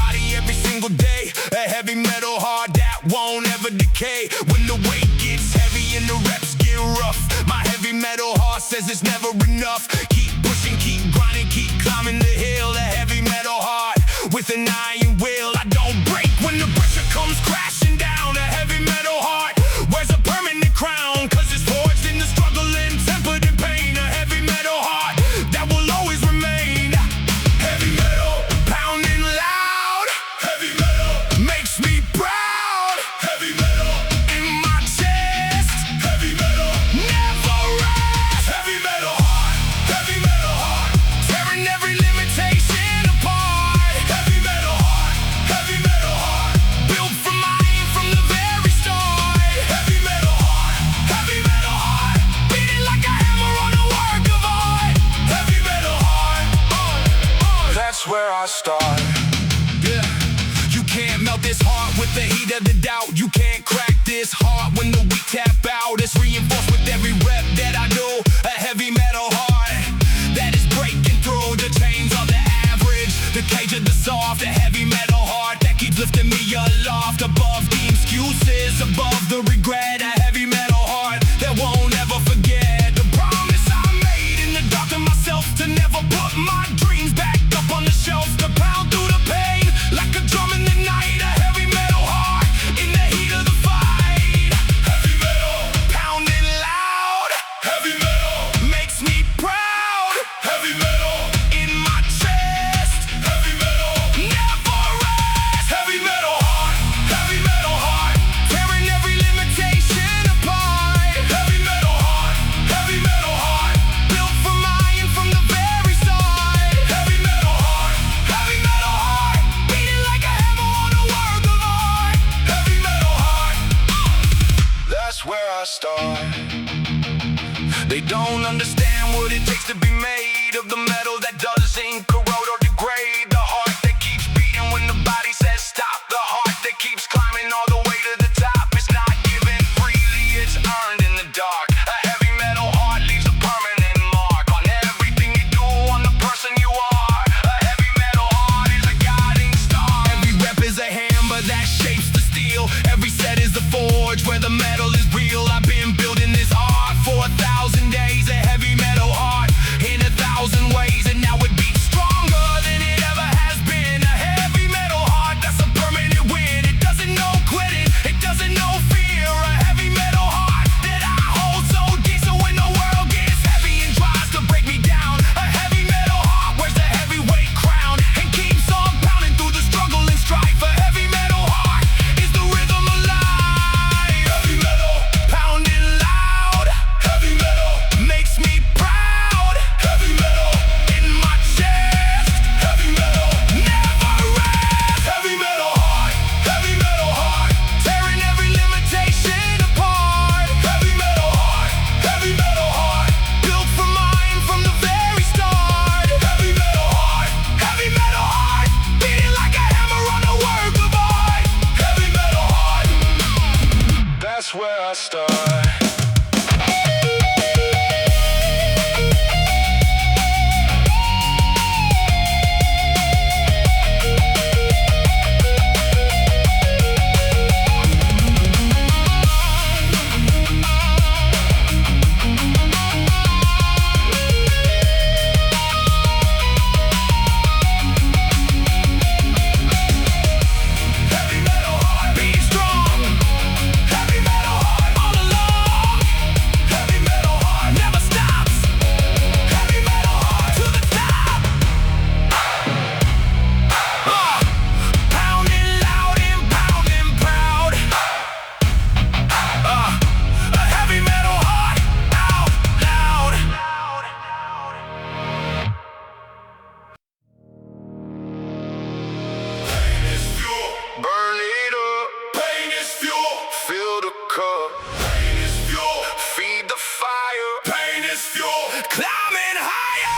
body every single day. A heavy metal heart that won't ever decay. When the weight gets heavy and the reps get rough, my heavy metal heart says it's never enough. Keep pushing, keep grinding, keep climbing the hill. A heavy metal heart with an iron will. I don't break when the pressure comes crashing down. A heavy metal heart wears a permanent crown, 'cause it's forged in the struggle and tempered in pain. A heavy metal heart that will always remain. Heavy metal, pounding loud. Heavy metal makes me proud. Heavy metal in my chest. Heavy metal never rest. Heavy metal heart, heavy metal heart, tearing every limitation apart. Heavy metal heart, heavy metal heart, built from iron from the very start. Heavy metal heart, beating like a hammer on a work of art. Heavy metal heart, that's where I start. Yeah, you can't melt this heart with the heat of the doubt. You can't crack this heart when the weak tap out. It's reinforced with every rep that I do. A heavy metal heart that is breaking through the chains of the average, the cage of the soft. A heavy metal heart that keeps lifting me aloft, above the excuses, above the regret. A heavy metal heart that won't ever forget the promise I made in the dark to myself, to never put my dreams back up on the shelf. To pound through the pain like a drum in the night. A heavy metal heart in the heat of the fight. Heavy metal, pounding loud. Heavy metal makes me proud. Heavy metal in my chest. Heavy metal never rest. Heavy metal heart, tearing every limitation apart. Heavy metal heart, built from iron from the very start. Heavy metal heart, beating like a hammer on a work of art. Heavy metal heart, that's where I start. They don't understand what it takes to be made of the metal that doesn't corrode or degrade. The heart that keeps beating when the body says stop. The heart that keeps climbing all the way to the top. It's not given freely, it's earned in the dark. A heavy metal heart leaves a permanent mark on everything you do, on the person you are. A heavy metal heart is a guiding star. Every rep is a hammer that shapes the steel. Every set is a forge where the metal is real. I've been building this art for 1,000 days. A heavy metal heart in 1,000 ways, and now it beats stronger than it ever has been. A heavy metal heart that's a permanent win. It doesn't know quitting, it doesn't know fear. A heavy metal heart that I hold so dear, so when the world gets heavy and tries to break me down, a heavy metal heart wears the heavyweight crown and keeps on pounding through the struggle and strife. A heavy metal heart is the rhythm of life. Heavy metal, pounding loud. Heavy metal makes me proud. Heavy metal in my chest. Heavy metal never rest. Heavy metal heart, tearing every limitation apart. Heavy metal heart, built from iron from the very start. Heavy metal heart, beating like a hammer on a work of art. Heavy metal heart, that's where I start. Heavy metal heart, be strong. Heavy metal heart, all along. Heavy metal heart never stops. Heavy metal heart to the top. Pounding loud and pounding proud. A heavy metal heart out loud. Pain is fuel, burn it up. Pain is fuel, fill the cup. Pain is fuel, feed the fire. Pain is fuel, climbing higher.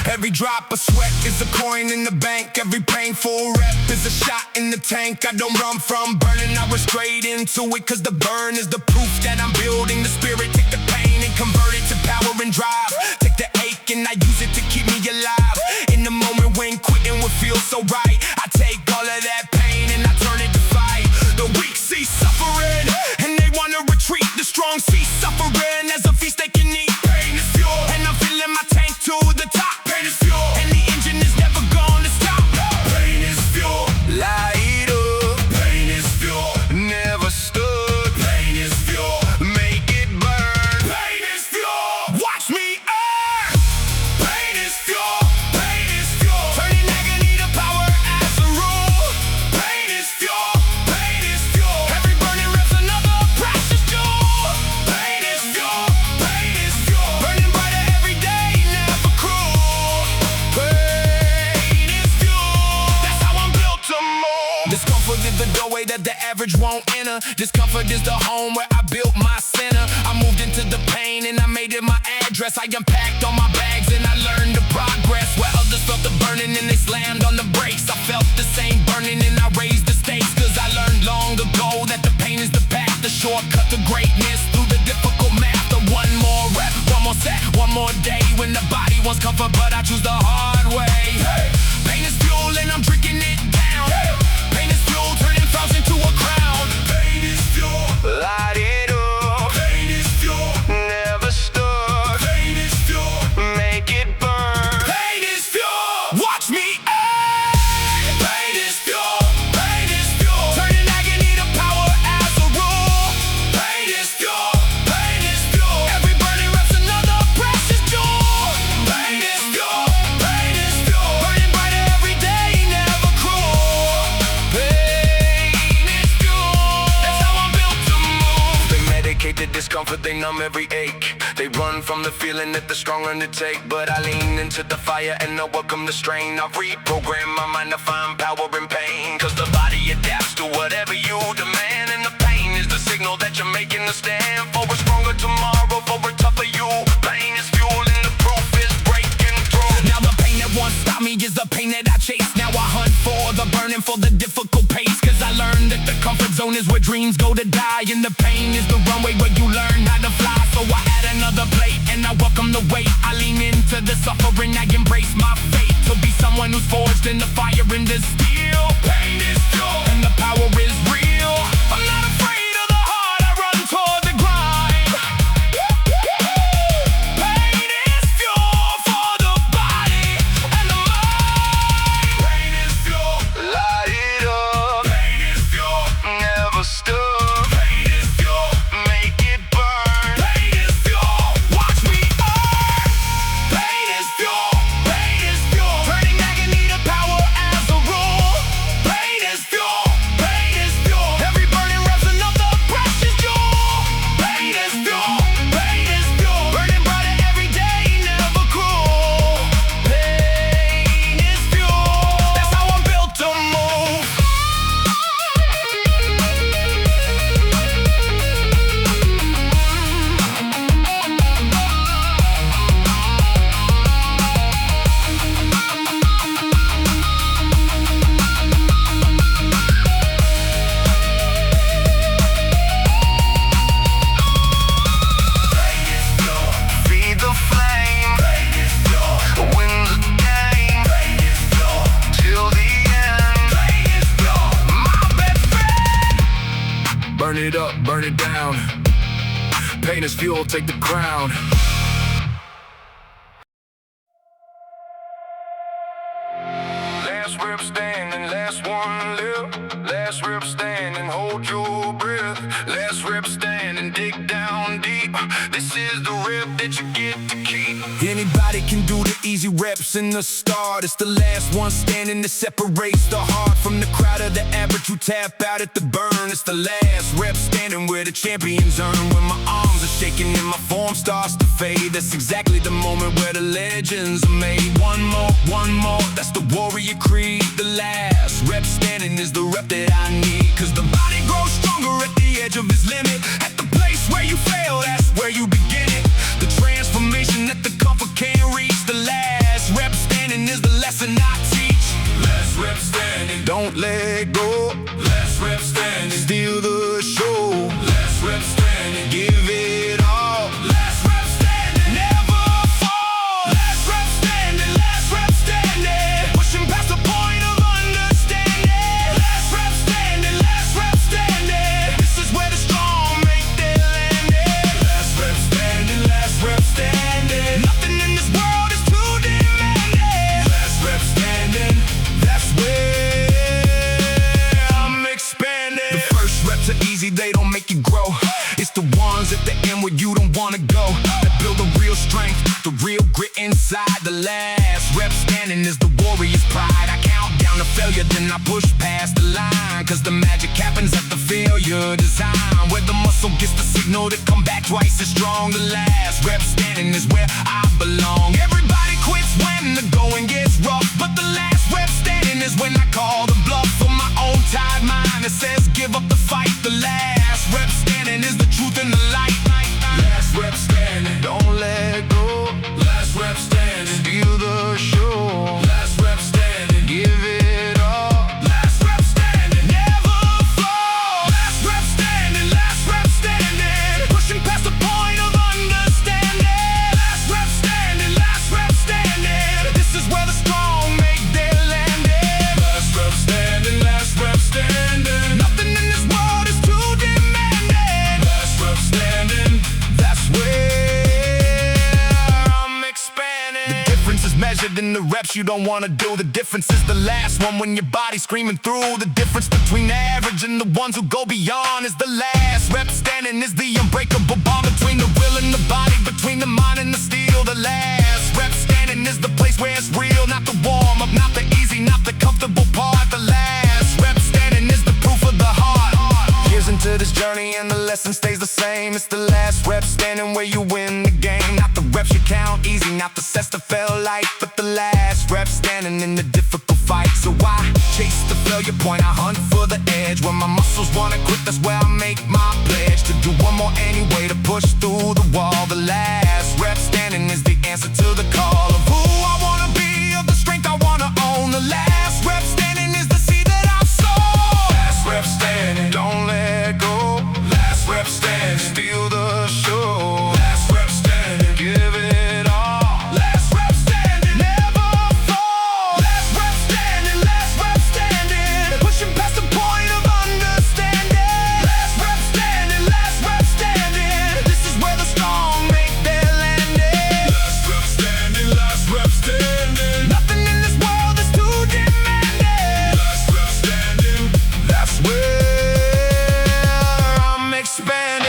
Every drop of sweat is a coin in the bank. Every pain bang. Full rep is a shot in the tank. I don't run from burning, I run straight into it, cause the burn is the proof that I'm building the spirit. Take the pain and convert it to power and drive. Take the ache and I use it to keep me alive. In the moment when quitting would feel so right, I take all of that pain and I turn it to fight. The weak see suffering and they wanna retreat. The strong see suffering as a feast they can eat. Pain is fuel, and I'm filling my tank to the top. Pain is fuel, and the engine is never gonna stop. Pain is fuel, light up. Pain is fuel, never stood. Pain is fuel, make it burn. Pain is fuel, watch me earn. Pain is fuel, pain is fuel, turning agony to power as a rule. Pain is fuel, pain is fuel, every burning rep's another precious jewel. Pain is fuel, burning brighter every day, never cruel. Pain is fuel, that's how I'm built to move. Discomfort is the doorway that the average won't enter. Discomfort is the home where I built my center. I moved into the pain and I made it my address. I unpacked all my bags and I learned to progress. Where others felt the burning and they slammed on the brakes, I felt the same burning and I raised the stakes. Cause I learned long ago that the pain is the path, the shortcut to greatness through the difficult math. The one more rep, one more set, one more day. When the body wants comfort but I choose the hard way. Pain is fuel and I'm drinking it down. Pain is fuel, turning frows into a crown. Pain is fuel, light it up. Pain is fuel, never stuck. Pain is fuel, make it burn. Pain is fuel, watch me earn. Pain is fuel, turning agony to power as a rule. Pain is fuel, every burning rep's another precious jewel. Pain is fuel, burning brighter every day, never cruel. Pain is fuel, that's how I'm built to move. They medicate the discomfort, they numb every ache. They run from the feeling that they're strong to take. But I lean into the fire and I welcome the strain. I reprogram my mind to find power in pain. Cause the body adapts to whatever you demand. And the pain is the signal that you're making a stand for a stronger tomorrow, for a tougher you. Pain is fuel and the proof is breaking through. Now the pain that once stopped me is the pain that I chase. Now I hunt for the burning, for the difficult pace. Cause I learned that the comfort zone is where dreams go to die. And the pain is the runway where you learn how to fly. So I add another plate and I welcome the weight. I lean into the suffering, I embrace my fate. To be someone who's forged in the fire and the steel. Pain is fuel and the power is real. I'm not afraid of the heart, I run toward the grind. Pain is fuel for the body and the mind. Pain is fuel, light it up. Pain is fuel, never stuck. Pain is fuel, make it burn. Pain is fuel, watch me earn. Pain is fuel, turning agony to power as a rule. Pain is fuel, every burning rep's another precious jewel. Pain is fuel, burning brighter every day, never cruel. Pain is fuel, that's how I'm built to move. Feed the flame, win the game, till the end. My best friend. Burn it up, burn it down. Pain is fuel, take the crown. Last rip standing, last one live. Last rip standing, hold your breath. Last rip standing, dig down deep. This is the rip that you get to keep. Anybody can do the easy reps in the start. It's the last one standing that separates the heart from the crowd of the average who tap out at the burn. It's the last rep standing where the champions earn. When my arms are shaking and my form starts to fade, that's exactly the moment where the legends are made. One more, that's the warrior creed. The last rep standing is the rep that I need. Cause the body grows stronger at the edge of its limit. At the place where you fail, that's where you begin it. The transformation that the comfort can't reach. The last rep standing is the lesson I teach. Last rep standing. you don't wanna go. That build a real strength, the real grit inside. The last rep standing is the warrior's pride. I count down to failure, then I push past the line, cause the magic happens at the failure design, where the muscle gets the signal to come back twice as strong. The last rep standing is where I belong. Everybody quits when the going gets rough, but the last rep standing is when I call the bluff. For my own tired mind that says give up the fight. The last rep standing is the truth in the light. Last rep standing, don't let go. Last rep standing, steal the show. Last rep standing, give it all. Last rep standing, never fall. Last rep standing, pushing past the point of understanding. Last rep standing, this is where the strong make their landing. Last rep standing, nothing in this world is too demanding. Last rep standing, that's where I'm expanding. The difference is measured in the reps you don't wanna do. The difference is the last one when your body's screaming through. The difference between average and the ones who go beyond is the last rep standing is the unbreakable bond between the will and the body, between the mind and the steel. The last rep standing is the place where it's real, not the warm up, not the easy, not the comfortable part. The last rep standing is the proof of the heart. Years into this journey and the lesson stays the same. It's the last rep standing where you win the game. Not the reps you count easy, not the sets that felt light, but the last rep standing in the difficult fight. So I chase the failure point, I hunt for the edge. When my muscles wanna quit, that's where I make my pledge to do one more anyway, to push through the wall. The last rep standing is the answer to the call of who I wanna be, of the strength I wanna own. The last rep standing is the seed that I've sown. Last rep standing, don't let go. Last rep standing, steal the show. Last rep standing, give it all. Last rep standing, never fall. Last rep standing, pushing past the point of understanding. Last rep standing, this is where the strong make their landing. Last rep standing, nothing in this world is too demanding. Last rep standing, that's where I'm expanding.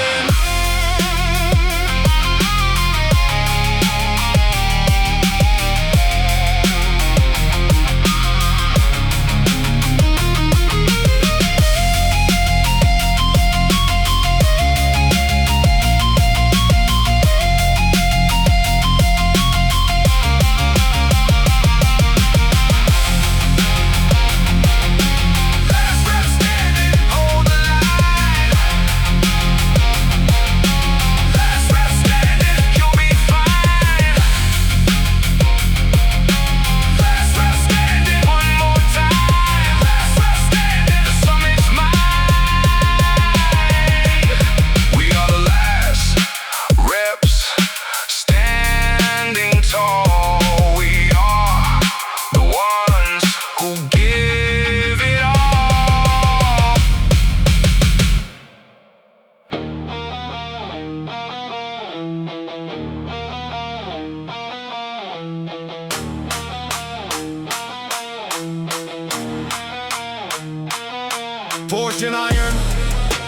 Forged in iron,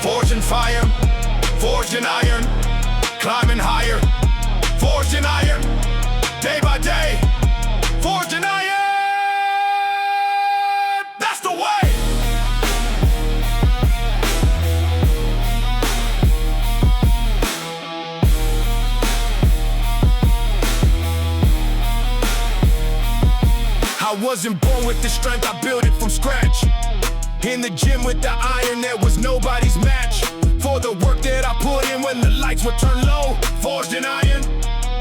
forged in fire, forged in iron, climbing higher. Forged in iron, day by day. Forged in iron, that's the way. I wasn't born with this strength, I built it from scratch. In the gym with the iron, there was nobody's match. For the work that I put in when the lights were turned low. Forged in iron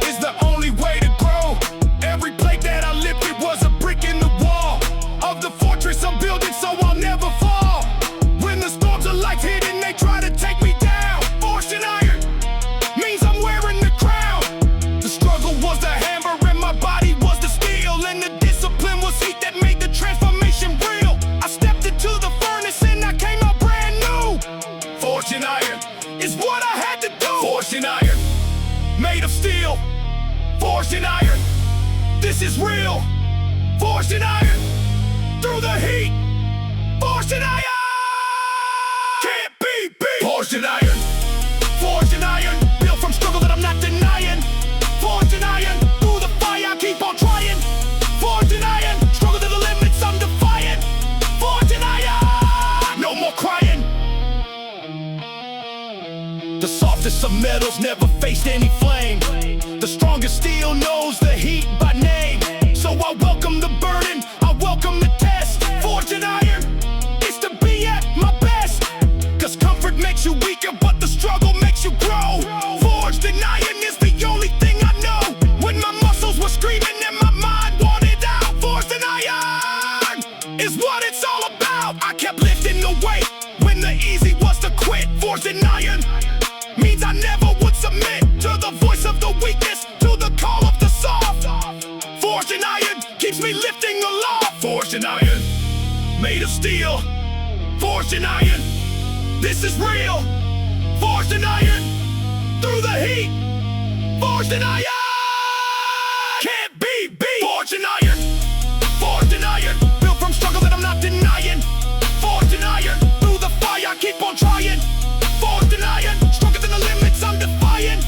is the only way to grow. Every plate that I lifted was a brick in the wall of the fortress I'm building, so I'll never fall. When the storms of life hit and they try to take me down, forged in iron means I'm wearing the crown. The struggle was the hammer and my body was the steel, and the discipline was heat that made the transformation real. I stepped into the furnace and I came out brand new. Forged in iron is what I had to do. Forged in iron, made of steel. Forged in iron, this is real. Forged in iron, through the heat. Forged in iron, can't be beat. Forged in iron, built from struggle. metals never faced any flame. The strongest steel knows the heat by name. So I welcome the burden, I welcome the test. Forged in iron is to be at my best. Cause comfort makes you weaker, but the struggle makes you grow. Forged in iron is the only thing I know. When my muscles were screaming and my mind wanted out, forged in iron is what it's all about. I kept lifting the weight when the easy was to quit. Forged in iron means I never would submit to the voice of the weakest, to the call of the soft. Forged in iron keeps me lifting aloft. Forged in iron, made of steel. Forged in iron, this is real. Forged in iron, through the heat. Forged in iron, can't be beat. Forged in iron, forged in iron, built from struggle that I'm not denying. Forged in iron, through the fire I keep on trying. Forged in iron, stronger than the limits I'm defying.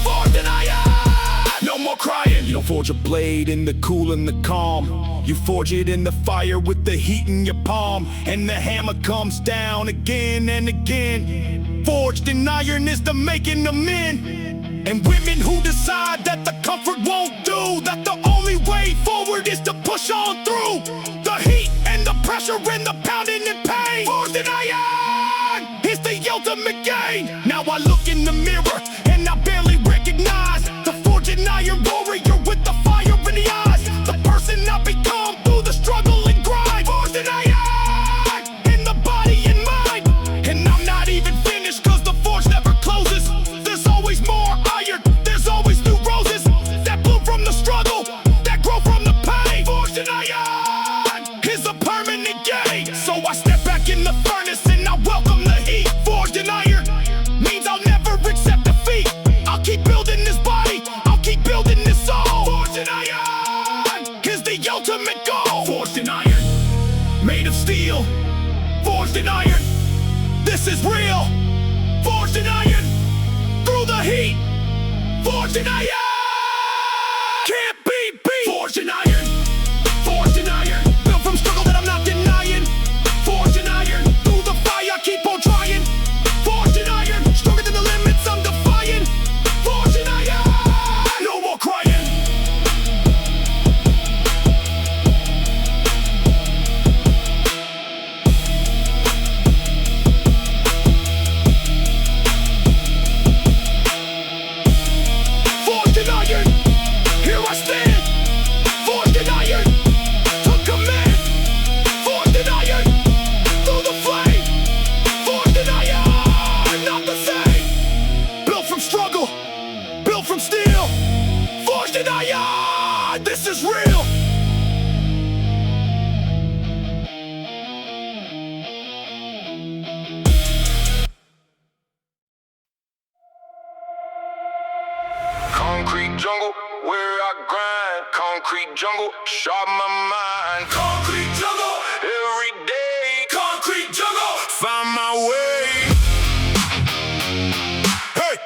Forged in iron, no more crying. You don't forge a blade in the cool and the calm. You forge it in the fire with the heat in your palm. And the hammer comes down again and again. Forged in iron is the making of men. And women who decide that the comfort won't do, that the only way forward is to push on through the heat and the pressure and the pounding and pain. Forged in iron is the ultimate gain. Now I look in the mirror and I barely recognize the forged in iron warrior with the fire in the eyes. The person I become through the struggle and grind. Forged in iron in the body and mind. And I'm not even finished cause the forge never closes. There's always more iron, there's always new roses that bloom from the struggle, that grow from the pain. Forged in iron is a permanent gain. So I step back in the furnace and I welcome the heat. Forged in iron means I'll never accept defeat. I'll keep building this body, I'll keep building this soul. Forged in iron is the ultimate goal. Forged in iron, made of steel. Forged in iron, this is real. Forged in iron, through the heat. Forged in iron, can't be beat. Forged in iron, forged in iron, built from struggle that I'm not denying. Forged in iron, through the fire I keep on trying. Forged in iron, stronger than the limits I'm defying. Forged in iron, no more crying. Forged in iron, here I stand. Forged in iron, took command. Forged in iron, through the flame. Forged in iron, not the same. Built from struggle, built from steel. Forged in iron, this is real. Concrete jungle, where I grind. Concrete jungle, sharp my mind. Concrete jungle, every day. Concrete jungle, find my way. Hey!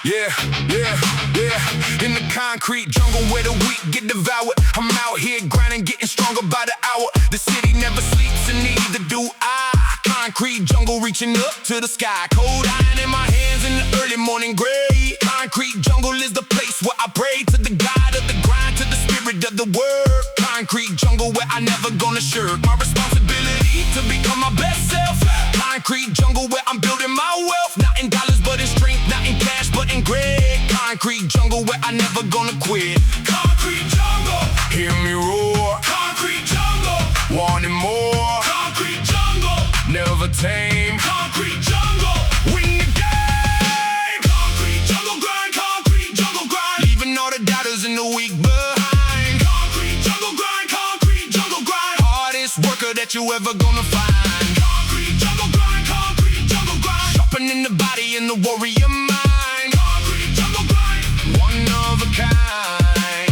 Yeah, yeah, yeah. In the concrete jungle where the weak get devoured. I'm out here grinding, getting stronger by the hour. The city never sleeps and neither do I. Concrete jungle reaching up to the sky. Cold iron in my hands in the early morning gray. Concrete jungle is the place where I pray to the God of the grind, to the spirit of the word. Concrete jungle where I never gonna shirk my responsibility to become my best self. Concrete jungle where I'm building my wealth, not in dollars but in strength, not in cash but in grit. Concrete jungle where I never gonna quit. Concrete jungle, hear me roar. Concrete jungle, wanting more. Concrete jungle, never tame. Concrete jungle, win the game. Concrete jungle grind, concrete jungle grind, leaving all the doubters and the weak behind. Concrete jungle grind, concrete jungle grind, hardest worker that you ever gonna find. Concrete jungle grind, sharpening the body and the warrior mind. Concrete jungle grind, one of a kind.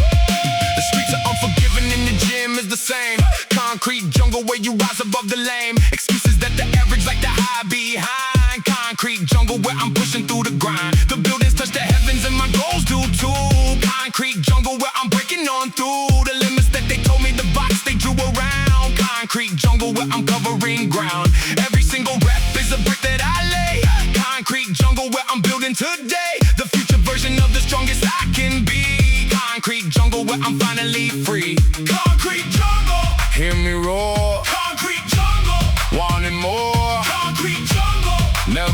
The streets are unforgiving and the gym is the same. Concrete jungle where you rise above the lame. Excuses that the average like to hide behind. Concrete jungle where I'm pushing through the grind. The buildings touch the heavens and my goals do too. Concrete jungle where I'm breaking on through the limits that they told me, the box they drew around. Concrete jungle where I'm covering ground. Every single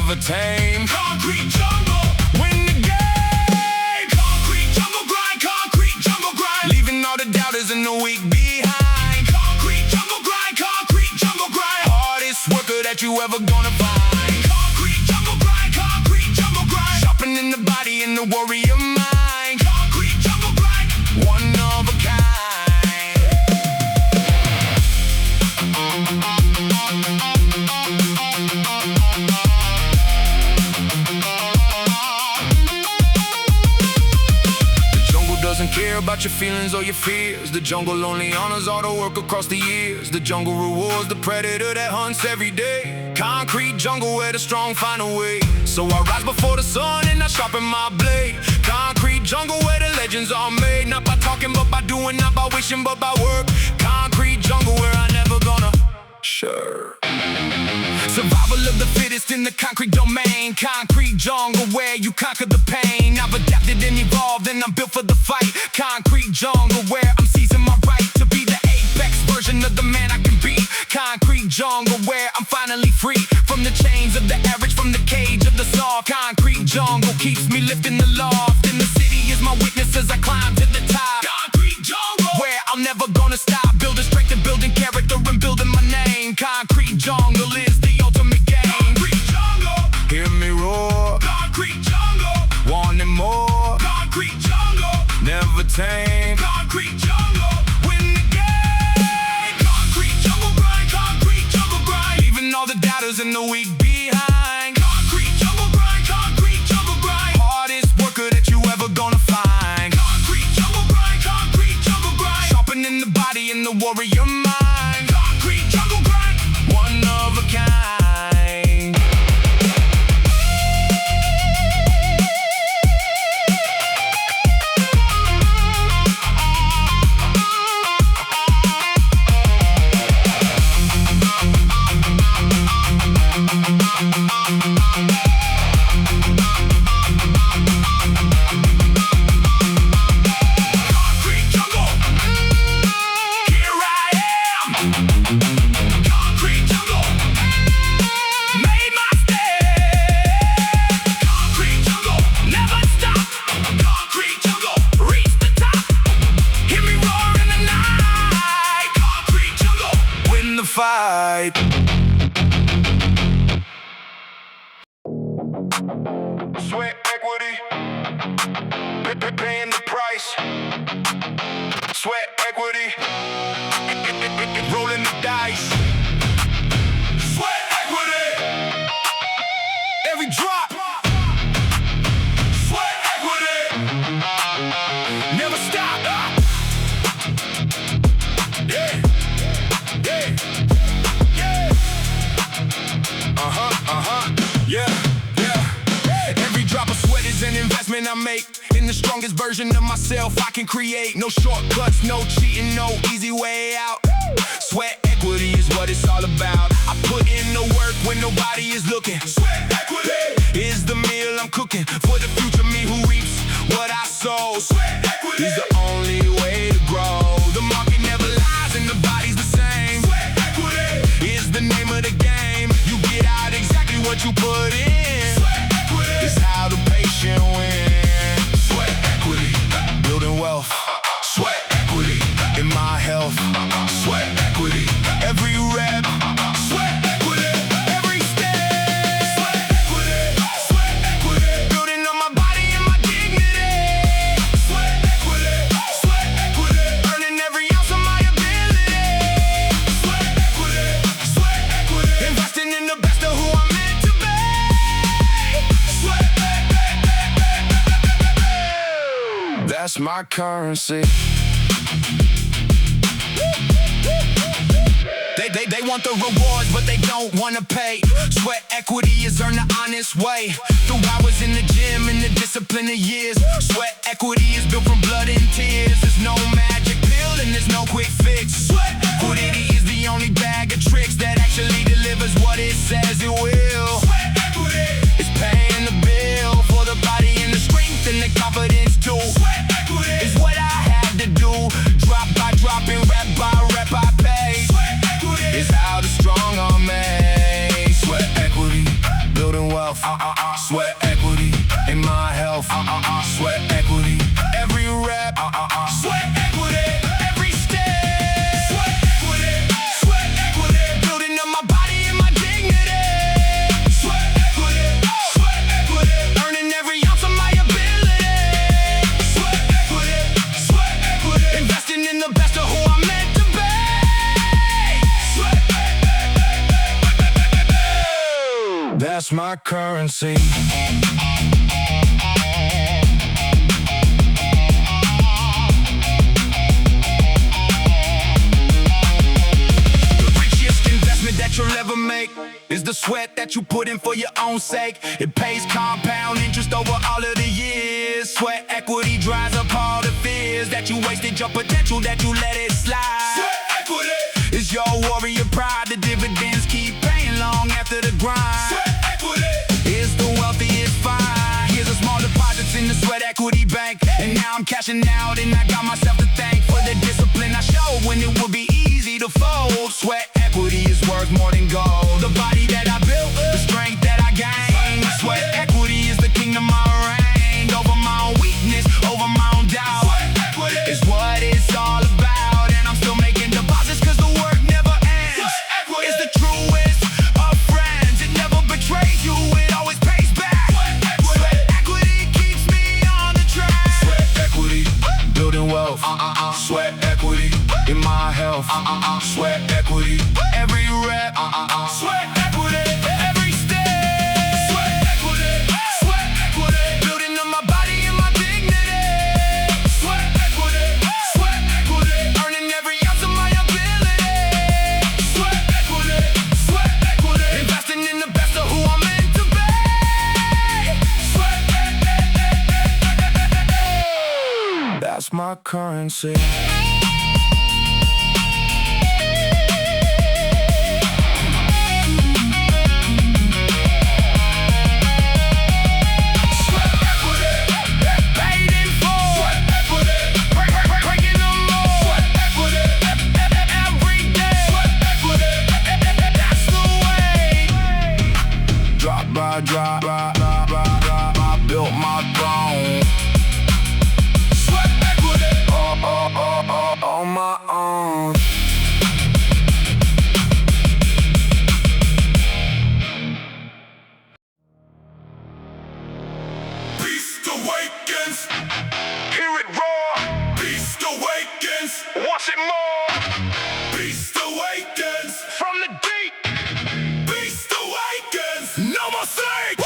never tame. Concrete jungle, Win the game. concrete jungle grind, concrete jungle grind. Leaving all the doubters and the weak behind. Concrete jungle grind, concrete jungle grind. Hardest worker that you ever gonna find. Concrete jungle grind, concrete jungle grind. Sharpening the body and the warrior mind. Concrete jungle grind. One of a kind. The jungle doesn't care about your feelings or your fears. The jungle only honors all the work across the years. The jungle rewards the predator that hunts every day. Concrete jungle where the strong find a way. So I rise before the sun and I sharpen my blade. Concrete jungle where the legends are made. Not by talking but by doing, not by wishing but by work. Concrete jungle where I never gonna sure. Survival of the fittest in the concrete domain. Concrete jungle where you conquer the pain. I've adapted and evolved and I'm built for the fight. Concrete jungle where I'm seizing my right to be the apex version of the man I can be. Concrete jungle where I'm finally free from the chains of the average, from the cage of the soft. Concrete jungle keeps me lifting the loft, and the city is my witness as I climb to the top. Concrete jungle, Where I'm never gonna stop, building strength and building character and building my name. Concrete jungle is the ultimate game. concrete jungle, Hear me roar, concrete jungle, wanting more, concrete jungle, never tame. concrete jungle. Win the game. Concrete jungle grind, concrete jungle grind. Leaving all the doubters and the weak behind. Concrete jungle grind, concrete jungle grind. Hardest worker that you ever gonna find. Concrete jungle grind, concrete jungle grind. Sharpening the body and the warrior mind. Concrete jungle grind. One of a kind. Concrete jungle, here I am. Concrete jungle, made my stand. Concrete jungle, never stop. Concrete jungle, reach the top. Hear me roar in the night. Concrete jungle, Win the fight. Sweat equity, paying the price. Sweat equity, rolling the dice. sweat equity, Every drop, sweat equity, never stop. yeah, yeah, yeah. Yeah, yeah. Every drop of sweat is an investment I make in the strongest version of myself I can create. No shortcuts, no cheating, no easy way out. Sweat equity is what it's all about. I put in the work when nobody is looking. Sweat equity, Is the meal I'm cooking for the future me who reaps what I sow. sweat equity, Is the only way to grow. The market never lies and the body's the same. sweat equity, Is the name of the game. You get out exactly what you put in. sweat equity, It's how the patient wins. sweat equity, Building wealth, sweat equity, in my health. sweat equity, Every rep, sweat equity, every step. sweat equity, sweat equity, Building on my body and my dignity. sweat equity, sweat equity, Earning every ounce of my ability. sweat equity, sweat equity, Investing in the best of who I'm meant to be. sweat That's my currency. They want the rewards, but they don't wanna pay. Sweat equity is earned the honest way. Through hours in the gym and the discipline of years. Sweat equity is built from blood and tears. There's no magic pill and there's no quick fix. Sweat equity is the only bag of tricks that actually delivers what it says it will. Sweat equity, It's paying the bill for the body and the strength and the confidence too. sweat equity, It's what I had to do. Drop by drop and rep by rep I pay. sweat equity, It's how the strong are made. Sweat equity, building wealth Sweat equity in my health. Sweat equity every rep. Sweat equity every step. Sweat equity, sweat equity, building up my body and my dignity. Sweat equity, earning every ounce of my ability. Sweat equity, investing in the best of who I'm meant to be. That's my currency. That you'll ever make is the sweat that you put in for your own sake. It pays compound interest over all of the years. Sweat equity dries up all the fears that you wasted your potential, that you let it slide. Sweat equity is your warrior pride. The dividends keep paying long after the grind. Sweat equity is the wealthiest find. Here's a small deposits in the sweat equity bank, and now I'm cashing out, and I got myself to thank for the discipline I showed when it would be easy to fold. Sweat equity is worth more than gold. The body that I built, the strength that I gained. Sweat equity is the kingdom I reign. Over my own weakness, over my own doubt. Sweat equity is what it's all about. And I'm still making deposits cause the work never ends. Sweat equity is the truest of friends. It never betrays you, it always pays back. Sweat equity keeps me on the track. Sweat equity, building wealth. Sweat equity in my health. Sweat equity every rep. Sweat equity every step. Sweat equity, building up my body and my dignity. Sweat equity, earning every ounce of my ability. Sweat equity, investing in the best of who I'm meant to be. That's my currency. Drop, I built my throne. Sweat equity, on my own. Beast awakens, hear it roar. Beast awakens, watch it more. Beast awakens from the deep. Beast awakens, no more sleep.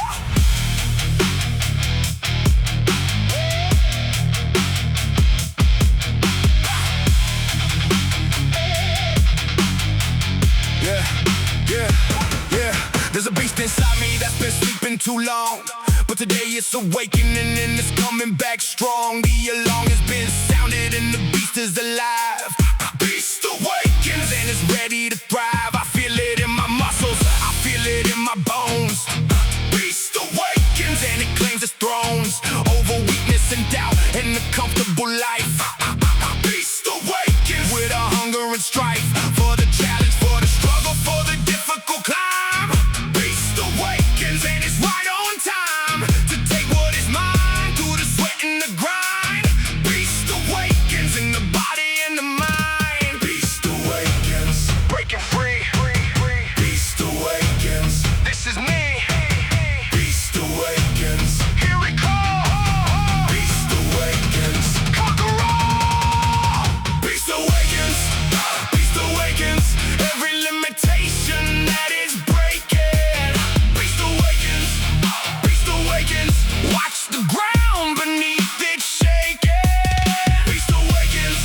Yeah. There's a beast inside me that's been sleeping too long, but today it's awakening and it's coming back strong. The alarm has been sounded and the beast is alive. Beast awakens and it's ready to thrive. I feel it in my muscles, I feel it in my bones. Beast awakens and it claims its thrones over weakness and doubt and the comfortable life. Beast awakens with a hunger and strife for the challenge, for the struggle, for the difficult climb. Beast awakens and it's right on time to take what is mine through the sweat and the grind. Beast awakens in the body and the mind. Beast awakens, breaking free. Beast awakens, this is me. Beast awakens, here we go. Beast awakens, conquer all. Beast awakens, beast awakens, every limitation that is breaking. Beast awakens, watch the ground beneath it shaking. Beast awakens,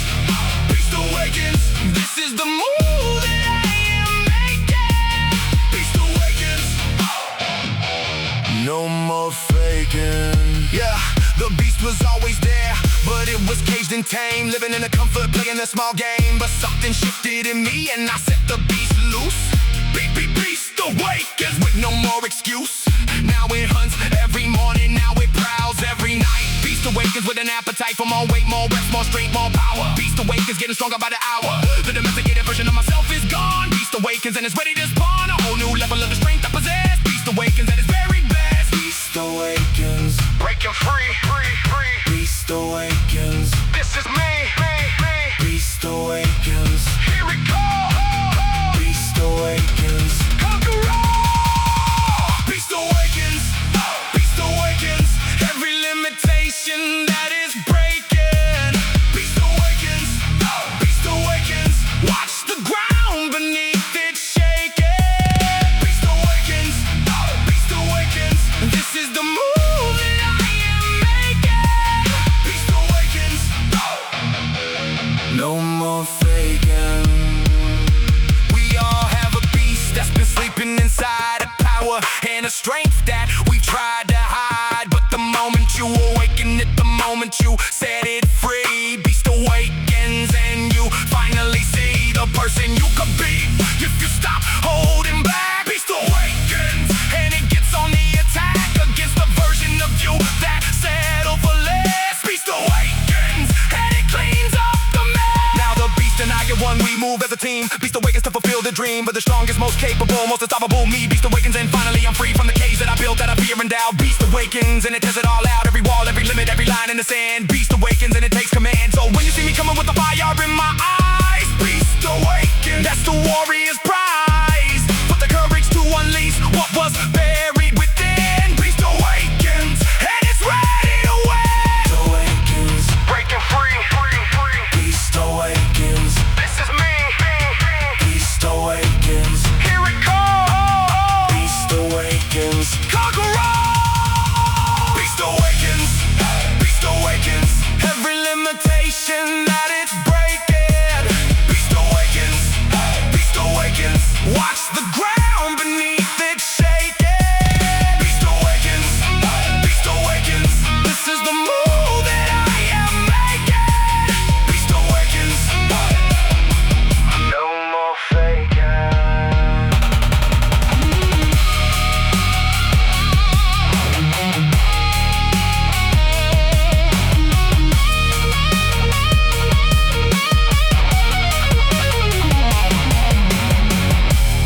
this is the move that I am making. Beast awakens, no more faking. Yeah, the beast was always there, but it was caged and tamed, living in the comfort, playing a small game. But something shifted in me and I set the beast loose. Beast awakens with no more excuse. Now it hunts every morning, now it prowls every night. Beast awakens with an appetite for more weight, more reps, more strength, more power. Beast awakens, getting stronger by the hour. The domesticated version of myself is gone. Beast awakens and it's ready to spawn a whole new level of the strength I possess. Beast awakens at its very best. and a strength that we've tried to hide. But the moment you awaken it, the moment you set it free, beast awakens and you finally see the person you could be. If you stop holding back, beast awakens and it gets on the attack against the version of you that settled for less. Beast awakens and it cleans up the mess. Now the beast and I are one, we move as a team. Beast awakens to fulfill the dream, but the strongest, most capable, most unstoppable me. Beast awakens and finally I'm free from the cage that I built out of fear and doubt. Beast awakens and it tears it all out, every wall, every limit, every line in the sand. Beast awakens and it takes command. So when you see me coming with the fire in my eyes, beast awakens, that's the warrior's prize. Put the courage to unleash what was buried within. Beast awakens and it's ready to win. Beast awakens, breaking free, free, free. Beast awakens, this is me. Beast awakens, here it comes. Beast awakens, conquer all. Beast awakens, beast awakens, every limitation that it's breaking. Beast awakens, beast awakens, watch the ground beneath it shaking. Beast awakens, beast awakens, this is the move that I am making. Beast awakens, no more faking.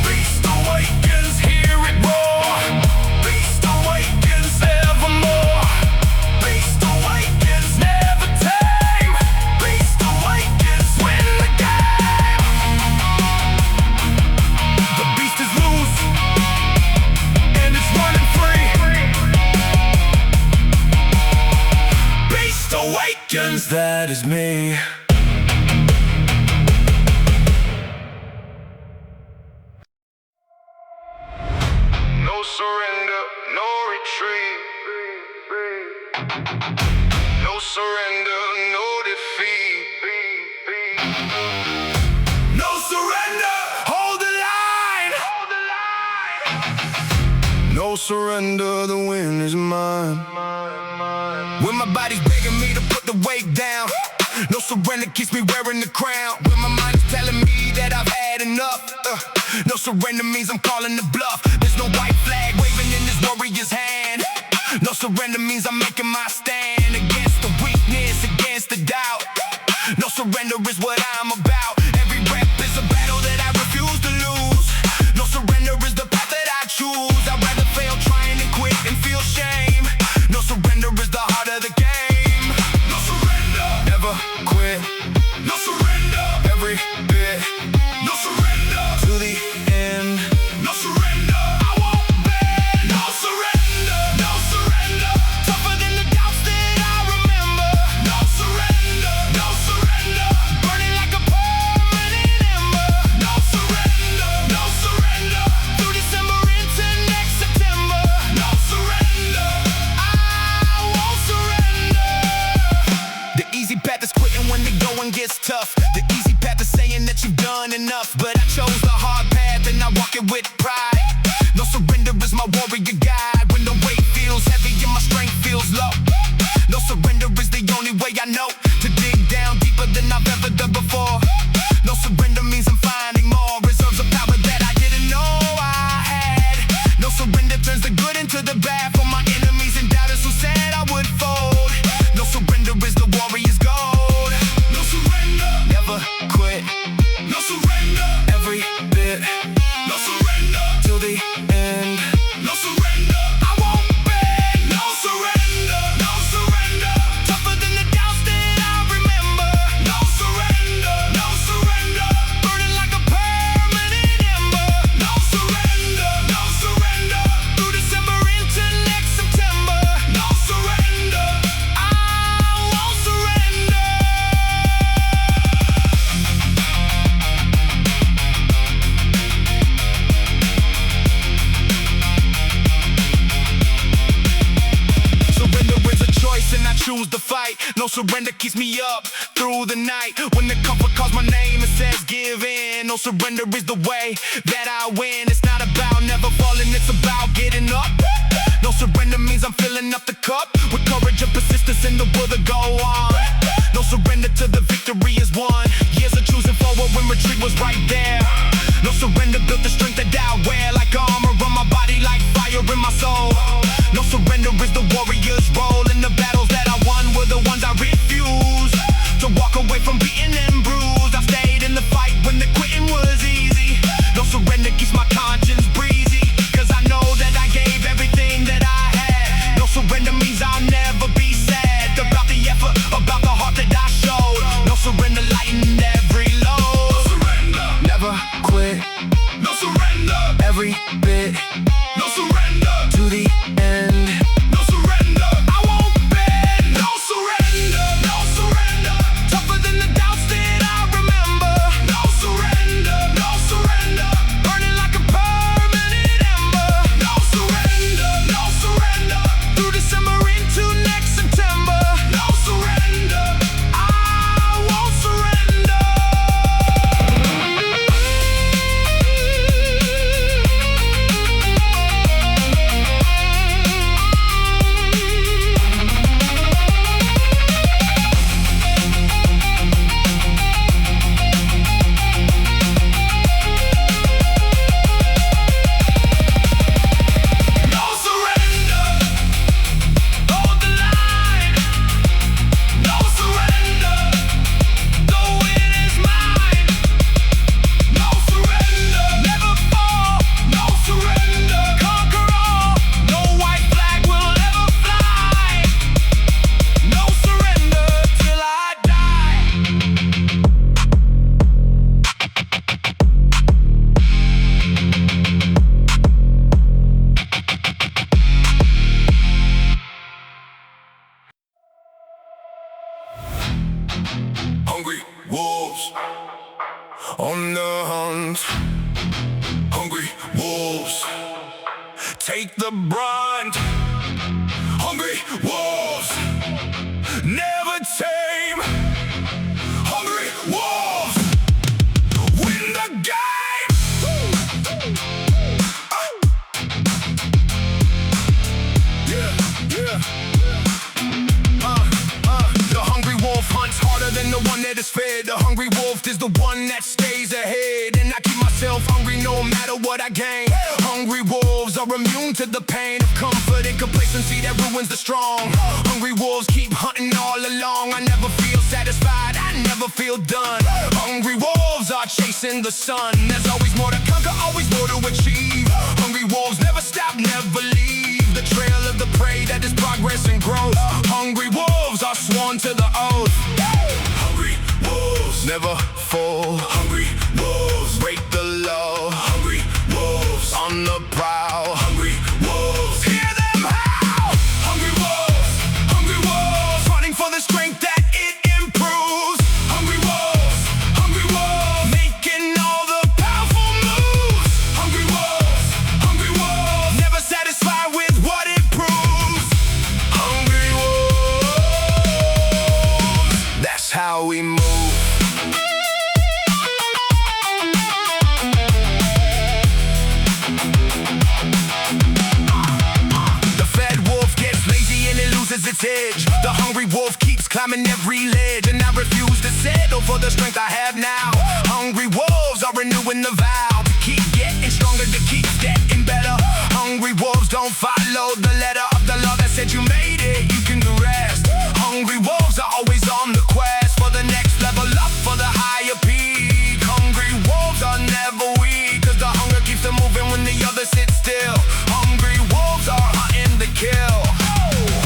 Beast awakens, hear it roar. Beast awakens evermore. Beast awakens, never tame. Beast awakens, win the game. The beast is loose and it's running free. Beast awakens, that is me. No surrender, no retreat. No surrender, no defeat. No surrender, hold the line. No surrender, the win is mine. When my body's begging me to put the weight down, no surrender keeps me wearing the crown. When my mind is telling me that I've had enough, no surrender means I'm calling the bluff. There's no white flag waving in this warrior's hand. No surrender means I'm making my stand against the weakness, against the doubt. No surrender is what I'm about. Every rep is a battle that I refuse to lose. No surrender is the path that I choose. I'd rather fail trying and quit and feel shame. No surrender is the heart of the game. No surrender, never quit. No surrender, every bit. No surrender, to the end. No surrender, I won't bend. No surrender, no surrender. Tougher than the doubts that I remember. No surrender, no surrender. Burning like a permanent ember. No surrender, no surrender. Through December into next September. No surrender, I won't surrender. The easy path is quitting when the going gets tough. The easy path is saying that you've done enough. But I chose the hard path and I walk it with pride. No surrender is my warrior guide. When the weight feels heavy and my strength feels low. No surrender is the only way I know to dig down deeper than I've ever done before. No surrender means I'm finding more reserves of power that I didn't know I had. No surrender turns the good into the bad. For my enemies and doubters who said I would fold. No surrender is the warrior's gold. No surrender, never quit. No surrender, every bit. No surrender, till the end. No surrender, I won't bend. No surrender, no surrender. Tougher than the doubts that I remember. No surrender, no surrender. Burning like a permanent ember. No surrender, no surrender. Through December into next surrender keeps me up through the night. When the comfort calls my name and says give in, no surrender is the way that I win. It's not about never falling, it's about getting up. No surrender means I'm filling up the cup with courage and persistence in the will to go on. No surrender till the victory is won. Years of choosing forward when retreat was right there. No surrender built the strength that I wear, like armor on my body, like fire in my soul. No surrender is the warrior's role, and the battles that I won were the ones I refused to walk away from beaten and bruised. I stayed in the fight when the quitting was easy. No surrender keeps my conscience breezy, cause I know that I gave everything that I had. No surrender means I'll never be sad about the effort, about the heart that I showed. No surrender lightened every load. No surrender, never quit. No surrender, every bit. No surrender, to the end. No surrender, I won't bend. No surrender, no surrender. Tougher than the doubts that I remember. No surrender, no surrender. Burning like a permanent ember. No surrender, no surrender. Through December into next September. No surrender, I won't surrender. No surrender, hold the line. No surrender, the win is mine. No surrender, never fall. No surrender, conquer all. No white flag will ever fly. No surrender till I die. Hungry wolves on the hunt. Hungry wolves take the brunt. Hungry wolves never tame. Hungry wolves win the game. The hungry wolf hunts harder than the one that is fed. The hungry wolf is the one that stays ahead, and I keep myself hungry no matter what I gain. Hungry wolves are immune to the pain of comfort and complacency that ruins the strong. Hungry wolves keep hunting all along. I never feel satisfied, I never feel done. Hungry wolves are chasing the sun. There's always more to conquer, always more to achieve. Hungry wolves never stop, never leave the trail of the prey that is progress and growth. Hungry wolves are sworn to the oath. Hungry wolves never fall. Hungry wolves break the law. Hungry wolves on the prowl. Hungry wolves, hear them howl. Hungry wolves hunting for the strength that it improves. Hungry wolves making all the powerful moves. Hungry wolves never satisfied with what it proves. Hungry wolves, that's how we move. The fed wolf gets lazy and it loses its edge. The hungry wolf keeps climbing every ledge, and I refuse to settle for the strength I have now. Hungry wolves are renewing the vow to keep getting stronger, to keep getting better. Hungry wolves don't follow the letter of the law that said you made it, you can do rest. Hungry wolves are always on the quest for the next level up, for the higher peak. Hungry wolves are never weak, cause the hunger keeps them moving when the others sit still. Hungry wolves are hunting the kill.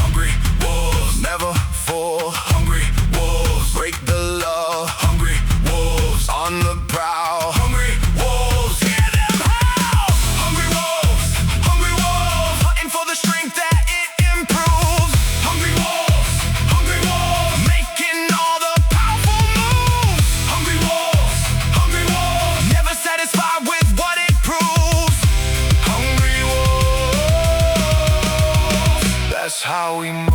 Hungry wolves never fall. Hungry wolves break the law. Hungry wolves on the prowl. Hungry wolves, hear them howl. Hungry wolves hunting for the strength that it improves. Hungry wolves making all the powerful moves. Hungry wolves never satisfied with what it proves. Hungry wolves, that's how we move.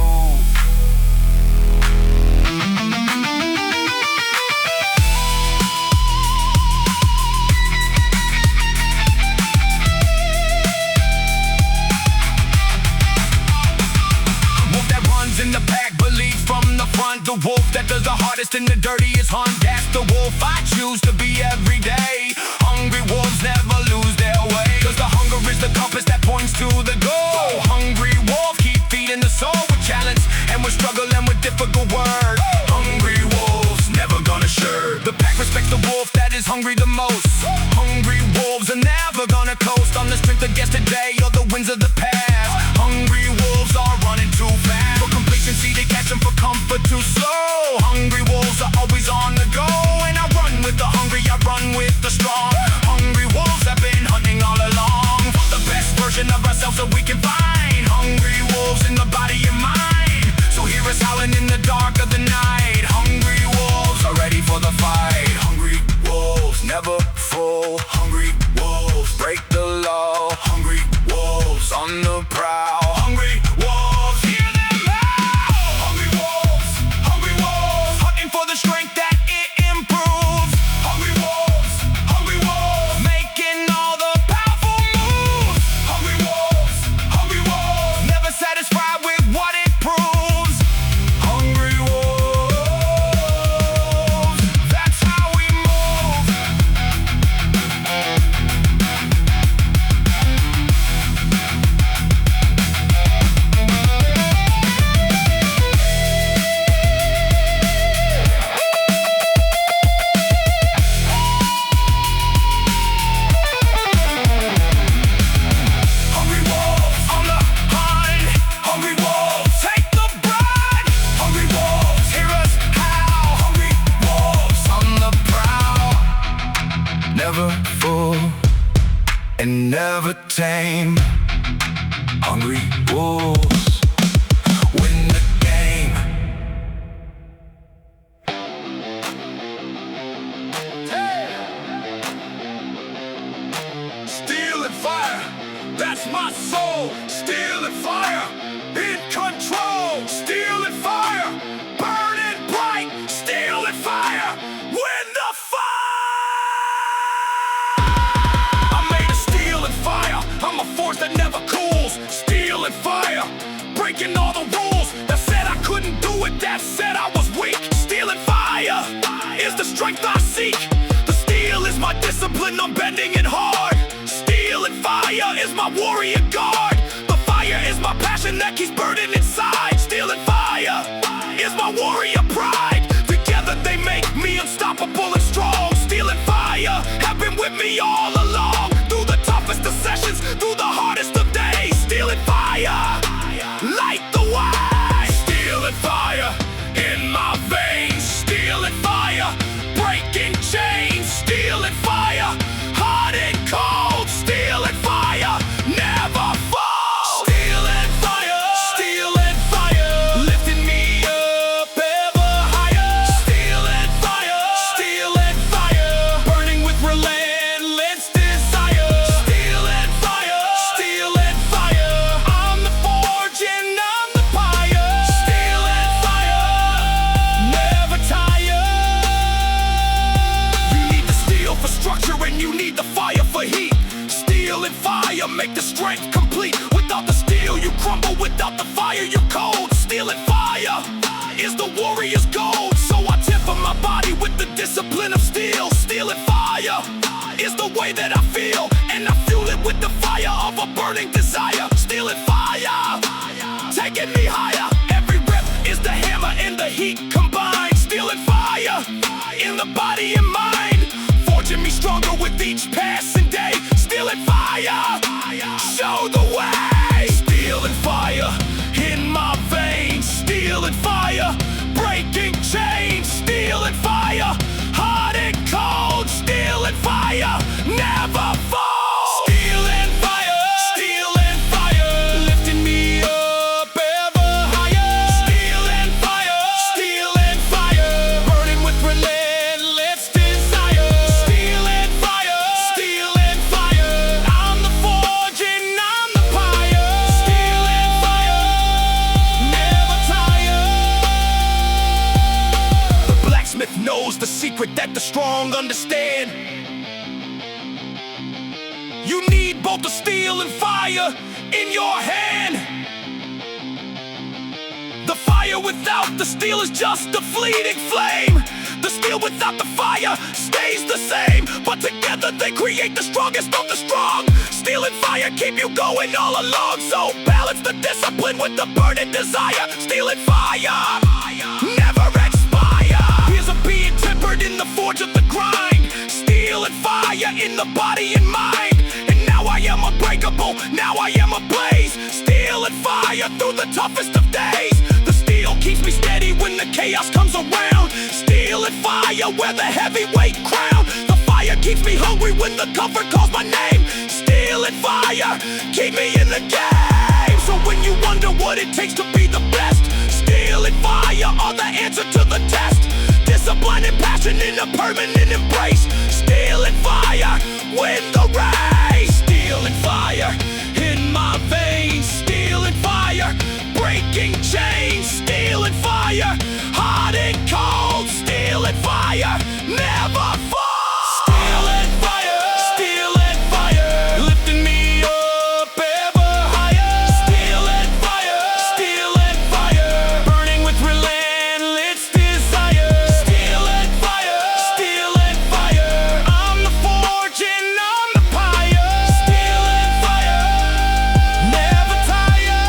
the wolf that does the hardest and the dirtiest hunt. That's the wolf I choose to be every day. Hungry wolves never lose their way, 'cause the hunger is the compass that points to the goal. Hungry wolf, keep feeding the soul with challenge and with struggle and with difficult words. Hungry wolves, never gonna shirk. The pack respects the wolf that is hungry the most. Hungry wolves are never gonna coast on the strength of yesterday or the winds of the past. Hungry wolves are running too fast. For complacency they catch them, for comfort too slow. Hungry wolves are always on the go, and I run with the hungry, I run with the strong. Hungry wolves have been hunting all along for the best version of ourselves that we can find. Hungry wolves in the body and mind, so hear us howling in the dark of the night. Hungry wolves are ready for the fight. Hungry wolves never full. Hungry wolves break the law. Hungry wolves on the prowl. Hungry wolves, hear them howl. Hungry wolves, hunting for the strength that it improves. Hungry wolves, making all the powerful moves. Hungry wolves, never satisfied with what it proves. Hungry wolves, that's how we move. Hungry wolves on the hunt. Hungry wolves take the brunt. Hungry wolves, hear us howl. Hungry wolves on the prowl. Never full and never tame. Hungry wolves win the game. Steel and fire, that's my soul. Steel and fire, in control. Steel and fire, burning bright. Steel and fire, win the fight. I'm made of steel and fire, I'm a force that never cools. Steel and fire, breaking all the rules. That said I couldn't do it, that said I was weak. Steel and fire is the strength I seek. The steel is my discipline, I'm bending it hard. Steel and fire is my warrior guard. The fire is my passion that keeps burning inside. Steel and fire is my warrior pride. Together they make me unstoppable and strong. Steel and fire have been with me all along. Through the toughest of sessions, through the hardest of days. Steel and fire, light the way. Steel and fire in my veins. Steel and fire, breaking chains. Steel and fire, hot and cold. Steel and fire, never fall. Steel and fire, lifting me up ever higher. Steel and fire, burning with relentless desire. Steel and fire, I'm the forge and I'm the pyre. Steel and fire, never tire. You need the steel for structure and you need the fire for heat. Steel and fire make the strength complete. Without the steel you crumble, without the fire you're cold. Steel and fire is the warrior's gold. So I temper my body with the discipline of steel. Steel and fire is the way that I feel, and I fuel it with the fire of a burning desire. Steel and fire, taking me higher. Every rep is the hammer and the heat combined. Steel and fire in the body and mind, forging me stronger with each passing day. Steel and fire, show the way. Steel and fire in my veins. Steel and fire, breaking chains. Steel and fire, hot and cold. Steel and fire, never fall. Steel and fire, lifting me up ever higher. Steel and fire, burning with relentless desire. Steel and fire, I'm the forge and I'm the pyre. Steel and fire, never tire. The blacksmith knows the secret that the strong understand. You need both the steel and fire in your hand. The fire within without the steel is just a fleeting flame. The steel without the fire stays the same, but together they create the strongest of the strong. Steel and fire keep you going all along, so balance the discipline with the burning desire. Steel and fire never expire. Here's a being tempered in the forge of the grind. Steel and fire in the body and mind. And now I am unbreakable, now I am ablaze. Steel and fire through the toughest of days. The steel keeps me steady when the chaos comes around. Steel and fire wear the heavyweight crown. The fire keeps me hungry when the comfort calls my name. Steel and fire keep me in the game. So when you wonder what it takes to be the best, steel and fire are the answer to the test. Discipline and passion in a permanent embrace. Steel and fire win the race. Steel and fire in my veins. Steel and fire breaking chains. Steel and fire hot and cold. Steel and fire never fall. Steel and fire, steel and fire, lifting me up ever higher. Steel and fire, burning with relentless desire. Steel and fire, I'm the forge and I'm the pyre. Steel and fire, never tire.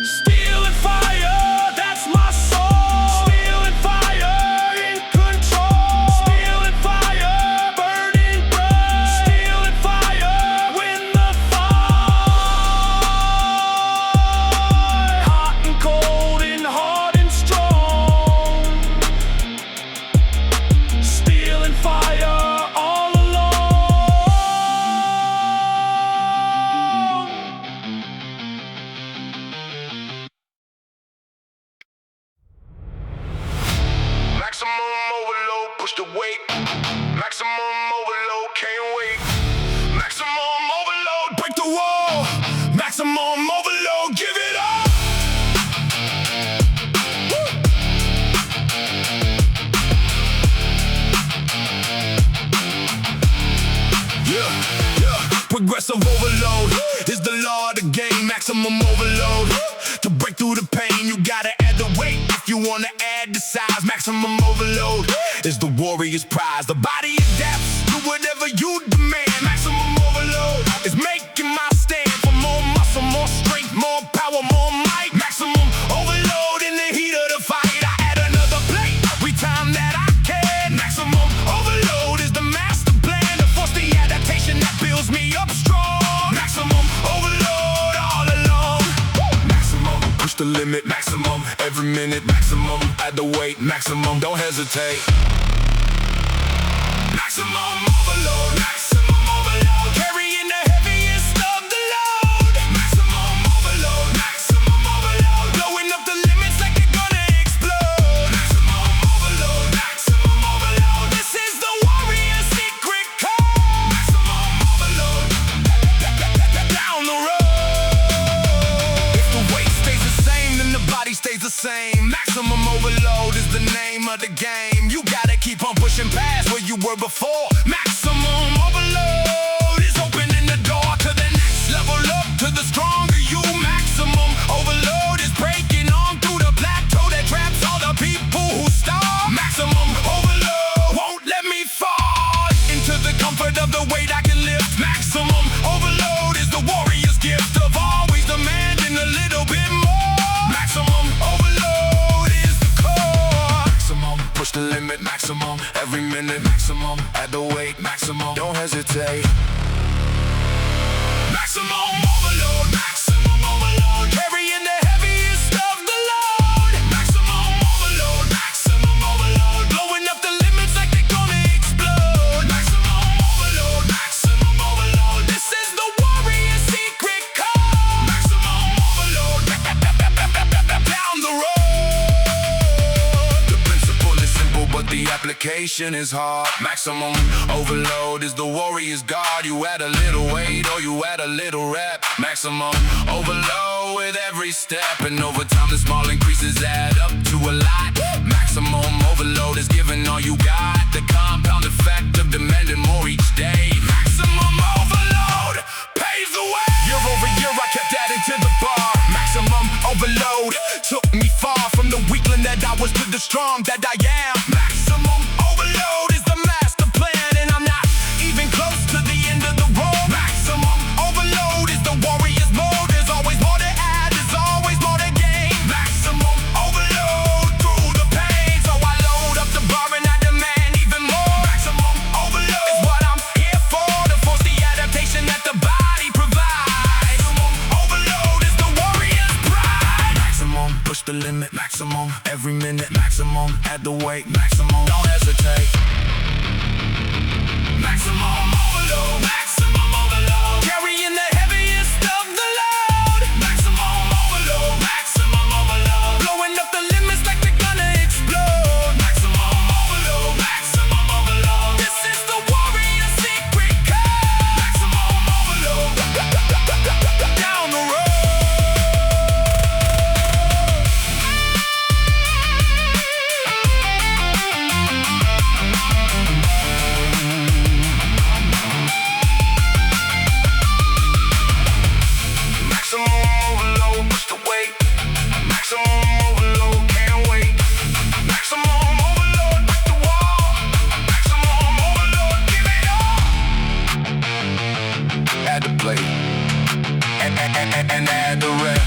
Steel and fire, that's my soul. Steel and fire in control. Steel and fire, burning bright. Steel and fire, win the fight. Hot and cold and hard and strong. Steel and fire all along. Maximum overload, push the weight. Maximum overload, can't wait. Maximum overload, Break the wall. Maximum overload, give it up. Woo! Yeah. Progressive overload is the law of the game. Maximum overload. To break through the pain, you gotta add the weight. If you wanna add the size, maximum overload is the warrior's prize. The body adapts to whatever you demand. Maximum overload is making my stand for more muscle, more strength, more power, more might. Maximum overload in the heat of the fight. I add another plate every time that I can. Maximum overload is the master plan to force the adaptation that builds me up strong. Maximum overload all along. Maximum, push the limit. Maximum, every minute. Maximum, add the weight. Maximum, don't hesitate. Maximum overload. Maximum overload. Carrying the heaviest of the load. Maximum overload. Maximum overload. Blowing up the limits like they're gonna explode. Maximum overload. Maximum overload. This is the warrior secret code. Maximum overload. Down the road. If the weight stays the same, then the body stays the same. Maximum overload is the name of the game. You gotta keep on pushing past where you were before. Maximum overload is opening the door to the next level up, to the stronger you. Maximum overload is breaking on through the plateau that traps all the people who starve. Maximum overload won't let me fall into the comfort of the weight I can lift. Maximum overload is the warrior's gift of always demanding a little bit more. Maximum overload is the core. Maximum, push the limit. Maximum, every minute. Maximum, add the weight. Maximum, don't hesitate. Maximum overload. Maximum overload. Carrying the heaviest of the load. Maximum overload. Maximum overload. Blowing up the limits like they're gonna explode. Maximum overload. Maximum overload. This is the warrior secret code. Maximum overload. dedication is hard. Maximum overload is the warrior's guard. You add a little weight or you add a little rep. Maximum overload with every step, and over time the small increases add up to a lot. Maximum overload is giving all you got. The compound effect of demanding more each day. Maximum overload paves the way. Year over year I kept adding to the bar. Maximum overload took me far from the weakling that I was to the strong that I am. Maximum overload is the master plan, and I'm not even close to the end of the road. Maximum overload is the warrior's mode. There's always more to add, there's always more to gain. Maximum overload through the pain, so I load up the bar and I demand even more. Maximum overload is what I'm here for, to force the adaptation that the body provides. Maximum overload is the warrior's pride. Maximum, push the limit. Maximum, every minute. Maximum, add the weight. Maximum, don't hesitate. Maximum overload. Maximum overload. Carrying the heaviest of the load. Maximum overload. Maximum overload. Blowing up the limits like they're gonna explode. Maximum overload. Maximum overload. This is the warrior's secret code. Maximum overload. Down the road. Maximum overload, push the weight. Maximum overload, can't wait. Maximum overload, push the wall. Maximum overload, give it all. Add the plate and add the rep.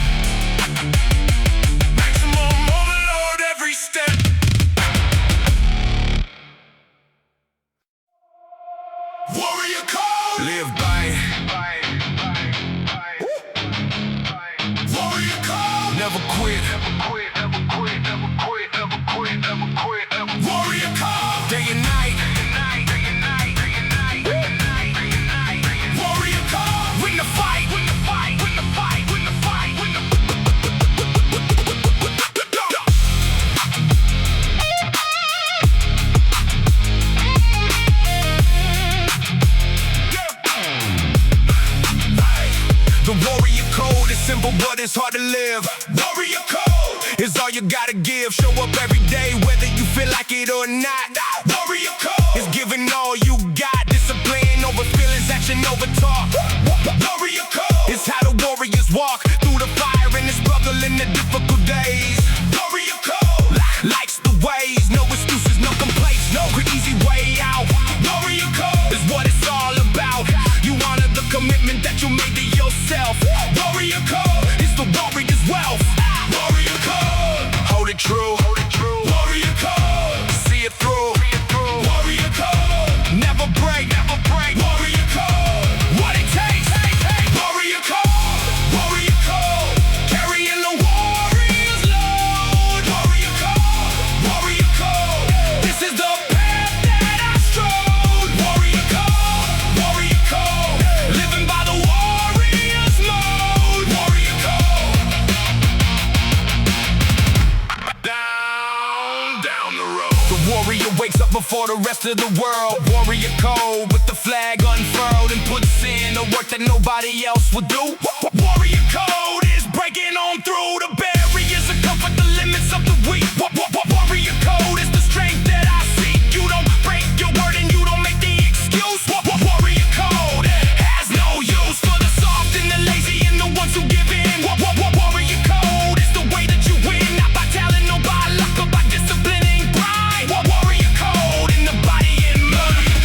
Maximum overload every step. Warrior code. Live by it. Warrior code. Never quit. Never quit. Never quit. Never quit. Never quit. Never quit. Warrior code. Day and night. Day and night. Day and night. Day and night. Day and night. Day and night. Warrior code. Win the fight. Win the fight. Win the fight. Win the fight. Win the. The warrior code is simple, but it's hard to live. Warrior code is all you gotta give. Show up every day, whether you feel like it or not. Warrior code is giving all you got. Discipline over feelings, action over talk. Warrior code is how the warriors walk through the fire and the struggle in the difficult days. Warrior code likes the ways, no excuses, no complaints, no easy way out. Warrior code is what it's all about. You honor the commitment that you made to yourself. Warrior code is the warrior's wealth. Warrior code, hold it true. Hold it true. Warrior code, see it through. See it through. Warrior code, never break. Never break. Warrior code, what it takes. Warrior code, warrior code, carrying the warrior's load. Warrior code, this is the path that I strode. Warrior code, living by the warrior's mode. Warrior code, down the road. The warrior wakes up before the rest of the world. Warrior code with the flag unfurled and puts in the work that nobody else would do. Warrior code is breaking on through the barriers and comfort the limits of the weak. Warrior code is the strength that I seek. You don't break your word and you don't make the excuse. Warrior code has no use for the soft and the lazy and the ones who give in. Warrior code is the way that you win, not by talent, no by luck, but by discipline and pride. Warrior code in the body and mind.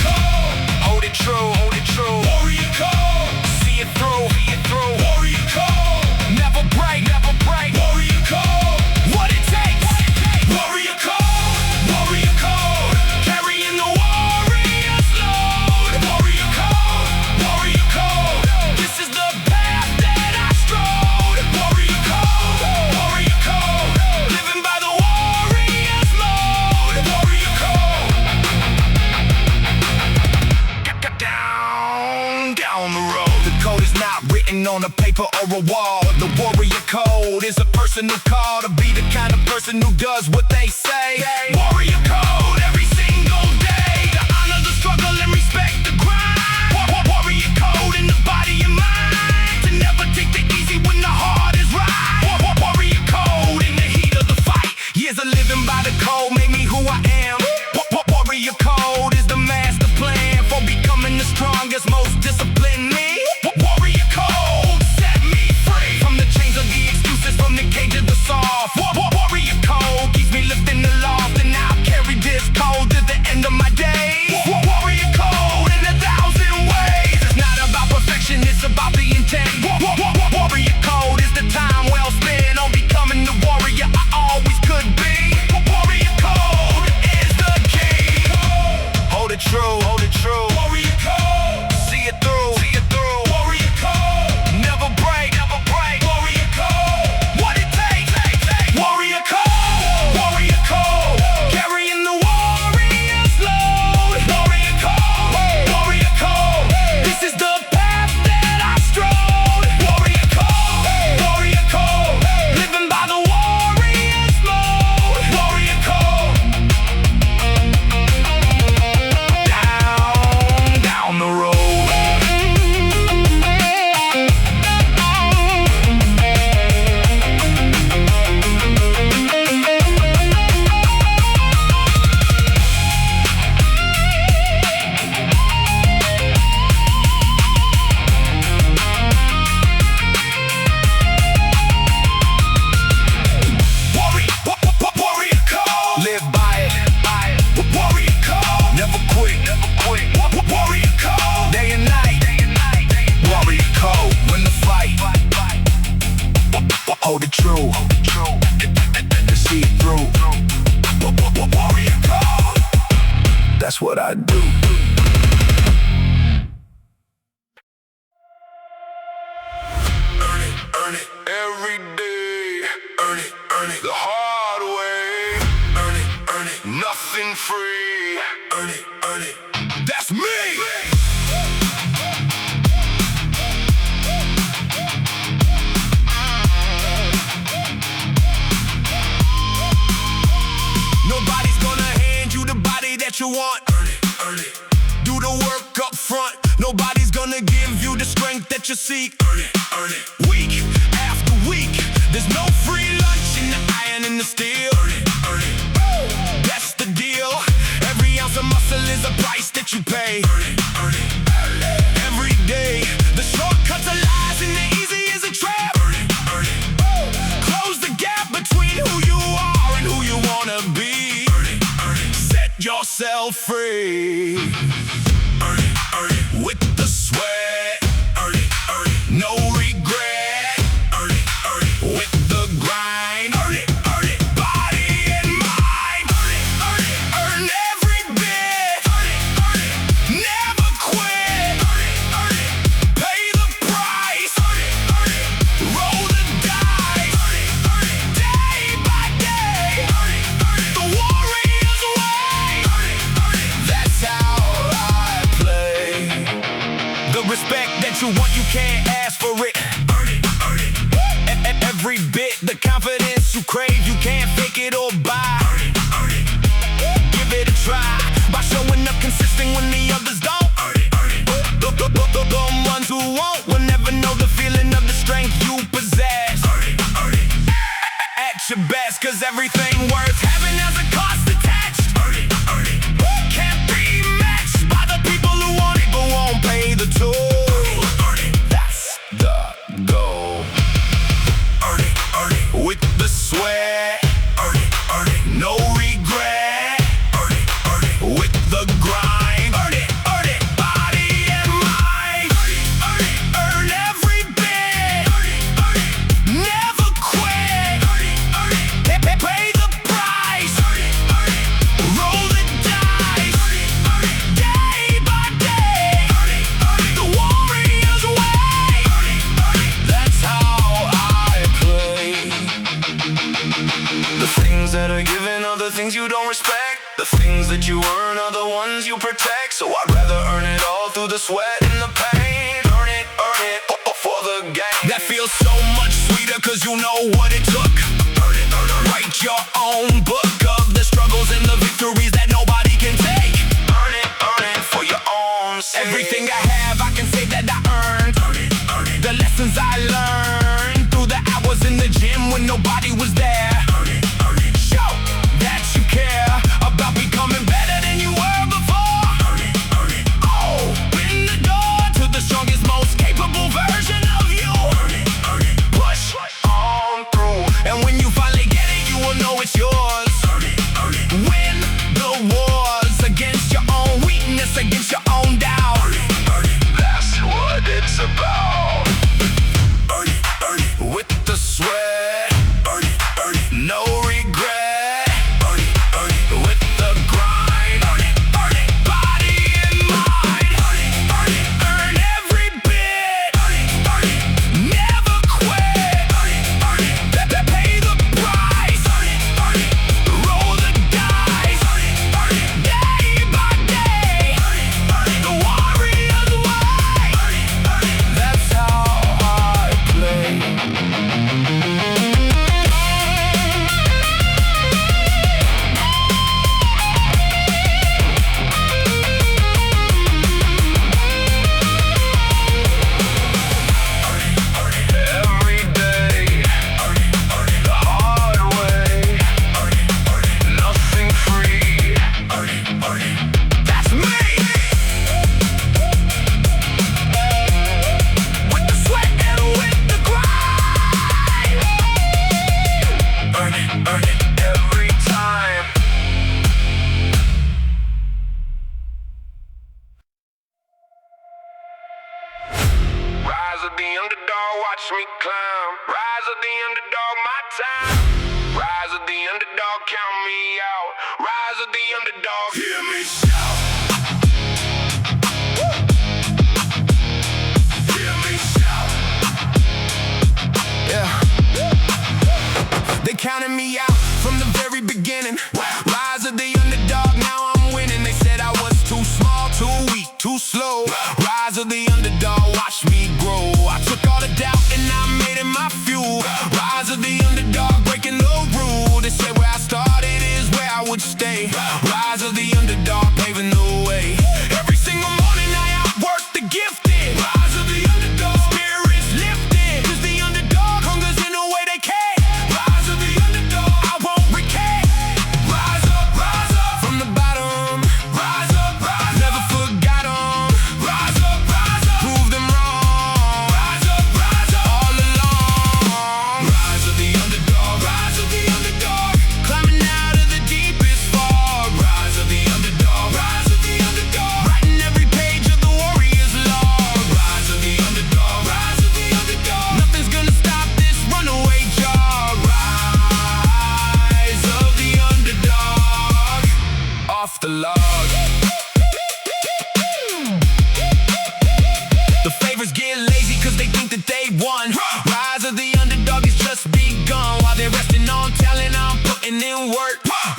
Hold it true. Hold it true. Warrior code, see it through. See it through. Warrior code, never break. Never break. Warrior code, what it takes. Warrior code, carrying the warrior's load. Warrior code, this is the path that I strode. Warrior code, living by the warrior's mode. Warrior code, down the road. The code is not written on a paper or a wall. The warrior code is a personal call to be the kind of person who does what they say. Warrior code, every single hold it true, and see it through. Warrior code. That's what I do. Earn it every day. Earn it the hard way. Earn it, nothing free. Earn it, that's me. Nobody's gonna hand you the body that you want. Earn it. Do the work up front. Nobody's gonna give you the strength that you seek. Earn it. Week after week, there's no free lunch in the iron and the steel. Earn it. That's the deal. Every ounce of muscle is a price that you pay. Earn it. Every day, the shortcuts are lies and the easy is a trap. Earn it. Close the gap between who you are and who you wanna be. Set yourself free. Earn it. With the sweat. Earn it. No regret. Earn it. With the grind. Earn it. Body and mind. Earn it. Earn every bit. Earn it. Never quit. Earn it. Pay the price. Roll the dice. Day by day. The warrior's way. That's how I play. The respect that you want, you can't ask for it. Earn it. Every bit, the confidence you crave, you can't fake it or buy. Give it a try by showing up consistent when the others don't. The ones who won't will never know the feeling of the strength you possess. At your best, cause everything worth having has a cost attached. Can't be matched by the people who want it but won't pay the toll. That's the goal. Earn it. With the sweat. Earn it. No regret. Earn it. With the grind. Earn it. Body and mind. Earn every bit. Never quit. Pay the price. Roll the dice. Day by day. The warrior's way. That's how I play. The things that are given are the things you don't respect. The things that you earn are the ones you protect. So I'd rather earn it all through the sweat and the pain. Earn it for the game. That feels so much sweeter cause you know what it took. Write your own book of the struggles and the victories that nobody can take. Earn it for your own sake. Everything I have, I can say that I earned. The lessons I learned through the hours in the gym when nobody was there. Show that you care about becoming better than you were before. Open the door to the strongest, most capable version of you. Push on through, and when you finally get it, you will know it's yours. time. Rise of the underdog, my time. Rise of the underdog, count me out. Rise of the underdog, hear me shout. Hear me shout. Yeah. They counted me out from the very beginning. Rise of the underdog, now I'm winning. They said I was too small, too weak, too slow. Rise of the underdog, watch me grow. I took all the doubt and I made it my fuel. Rise of the underdog, breaking the rule. They said where I started is where I would stay. Rise of the underdog, paving the way. Every single morning I outwork the gifted. Rise of the underdog, spirits lifted. 'Cause the underdog hungers in a way they can't. Rise of the underdog, I won't recant. Rise up from the bottom. Rise up, never forgot 'em. Rise up, prove them wrong. Rise up, all along. Rise of the underdog, rise of the underdog. Climbing out of the deepest fog. Rise of the underdog, rise of the underdog. Writing every page of the warrior's log. Rise of the underdog, rise of the underdog. Nothing's gonna stop this runaway jog. Rise of the underdog. Off the log. The favors get lazy 'cause they think that they won. Rise of the underdog is just begun. While they're resting on talent, I'm putting in work.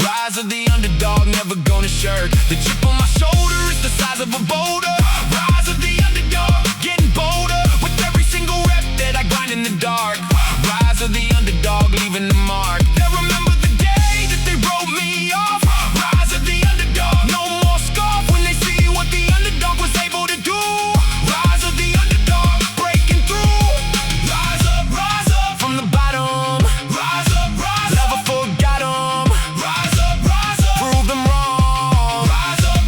Rise of the underdog, never gonna shirk. The chip on my shoulder is the size of a boulder. Rise of the underdog, getting bolder. With every single rep that I grind in the dark. Rise of the underdog, leaving the mark. They'll remember the day that they wrote me off. Rise of the underdog, no more scoff when they see what the underdog was able to do. Rise of the underdog, breaking through. Rise up from the bottom. Rise up, never forgot 'em. Rise up, prove them wrong. Rise up,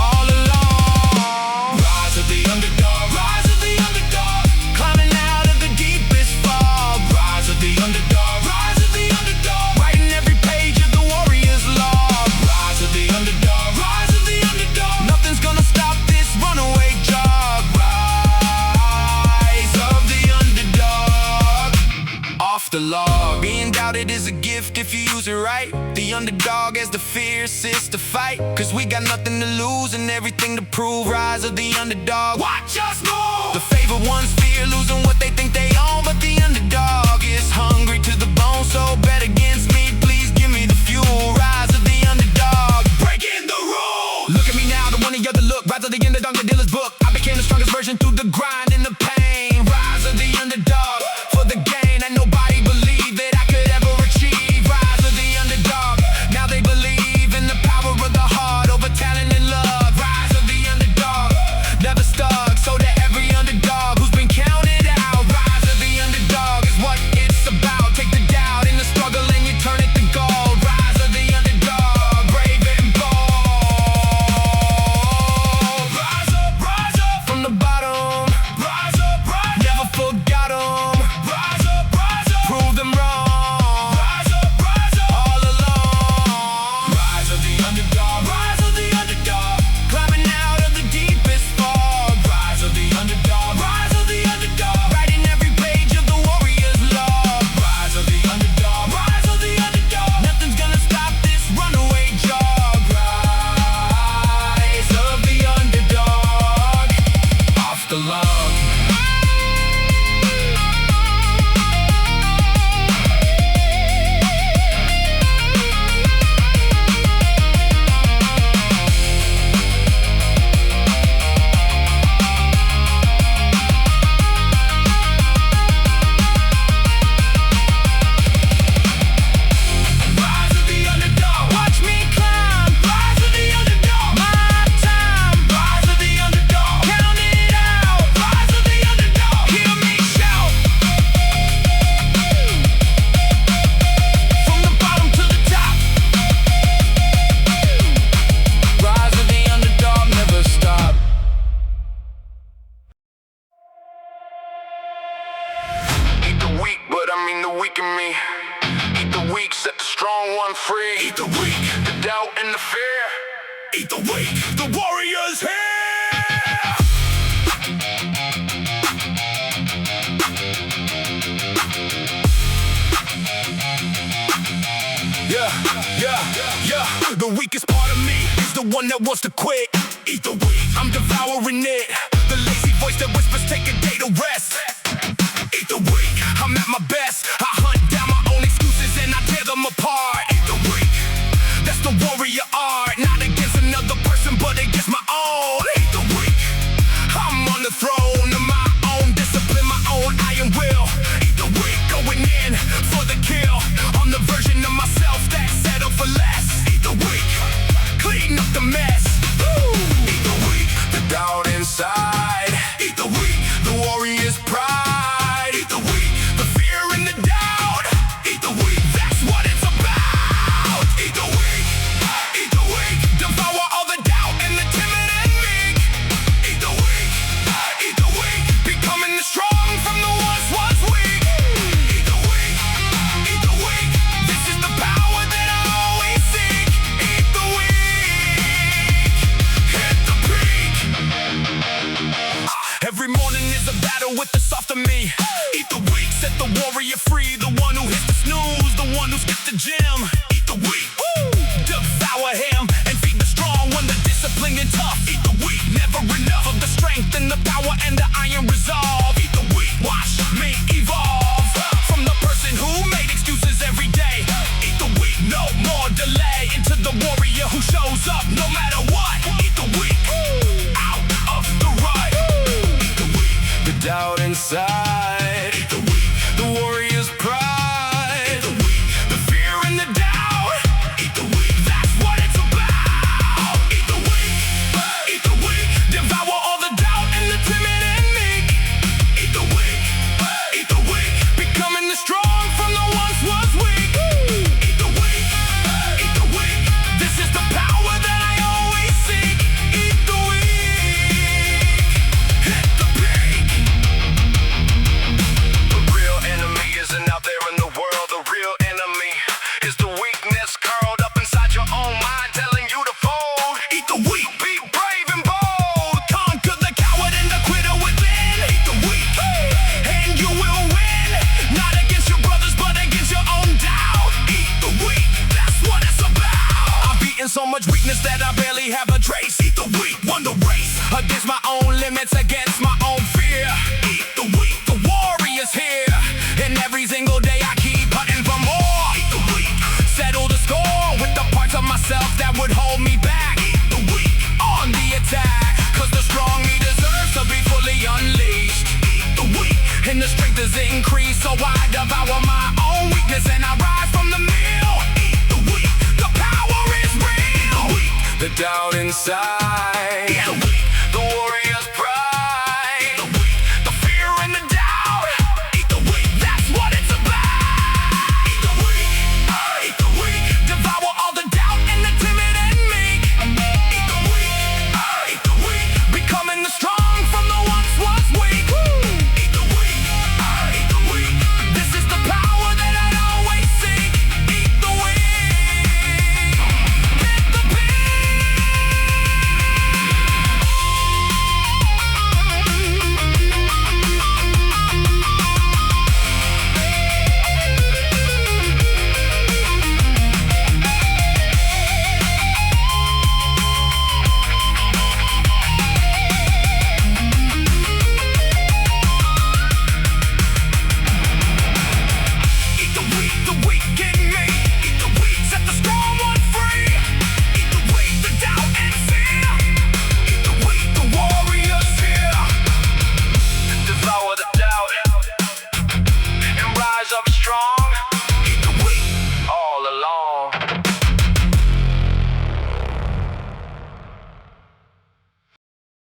all along. Rise of the underdog, rise of the underdog. Climbing out of the deepest fog. Rise of the underdog, rise of the underdog. Writing every page of the warrior's log. Rise of the underdog, rise of the underdog. Nothing's gonna stop this runaway jog. Rise of the underdog. Off the log. Being doubted is a gift if you use it right. The underdog has the fiercest to fight. 'Cause we got nothing to lose and everything to prove. Rise of the underdog, watch us move. The favored ones fear losing what they think they own. But the underdog is hungry to the bone. So bet against me, please give me the fuel. Rise of the underdog, breaking the rules. Look at me now, the one in the other look. Rise of the underdog, the dealer's book. I became the strongest version through the grind and the pain. Rise of the underdog, for the gain. And nobody believed that I could ever achieve. Rise of the underdog, now they believe in the power of the heart over talent and love. Rise of the underdog, never stuck. So to every underdog who's been counted out. Rise of the underdog is what it's about. Take the doubt in the struggle and you turn it to gold. Rise of the underdog, brave and bold. Rise up from the bottom. Rise up, never forgot 'em. Rise up, prove them wrong. Rise up, all along. Rise of the underdog, rise of the underdog. Climbing out of the deepest fog. Rise of the underdog, rise of the underdog. Writing every page of the warrior's log. Rise of the underdog, rise of the underdog. Nothing's gonna stop this runaway jog. Rise of the underdog. Off the log. Rise of the underdog, watch me climb. Rise of the underdog, my time. Rise of the underdog, count it out. Rise of the underdog, hear me shout. From the bottom to the top. Rise of the underdog, never stop. Eat the weak, but I mean the weak in me. Eat the weak, set the strong one free. Eat the weak, the doubt and the fear. Eat the weak, the warrior's here. Yeah. The weakest part of me is the one that wants to quit. Eat the weak, I'm devouring it. The lazy voice that whispers take a day to rest. Eat the weak, I'm at my best. I hunt down my own excuses and I tear them apart. Eat the weak, that's the warrior art. Not against another person but against my own. Eat the weak, I'm on the throne of my own discipline, my own iron will. Eat the weak, going in for the kill. I'm the version of myself that settled for less. Eat the weak, clean up the mess. Eat the weak, the doubt inside. Eat the weak, the warrior's pride. Eat the weak, the fear and the doubt. Eat the weak, that's what it's about. Eat the weak, devour all the doubt and the timid and meek. Eat the weak, becoming the strong from the once was weak. Eat the weak, this is the power that I always seek. Eat the weak, hit the peak. Every morning is a battle with the softer me. Eat the weak, set the warrior free. The one who hits the snooze, the one who skipped the gym. Eat the weak, devour him and feed the strong one, the disciplined and tough. Eat the weak, never enough of the strength and the power and the iron resolve. Eat the weak, watch me evolve from the person who made excuses every day. Eat the weak, no more delay, into the warrior who shows up no matter what. Eat the weak, out of the rut. Eat the weak, the doubt inside. Eat the weak, the warrior's pride. Eat the weak, the fear and the doubt. Eat the weak, that's what it's about. Eat the weak, devour all the doubt and the timid and meek. Eat the weak, becoming the strong from the once was weak. Eat the weak, this is the power that I always seek. Eat the weak, hit the peak. The real enemy isn't out there in the world. The real enemy is the weakness curled up inside your own mind, telling you to fold. Eat the weak, be brave and bold. Conquer the coward and the quitter within. Eat the weak, and you will win. Not against your brothers, but against your own doubt. Eat the weak, that's what it's about. I've beaten so much weakness that I barely have a trace. Eat the weak, won the race against my own limits, against my own fear. Eat the weak, the warrior's here, and every single day I keep hunting for more. Eat the weak, settle the score with the parts of myself that would hold me back. Eat the weak, on the attack, cause the strong me deserves to be fully unleashed. Eat the weak, and the strength is increased, so I devour my own weakness and I rise from the mill. Eat the weak, the power is real. The doubt inside.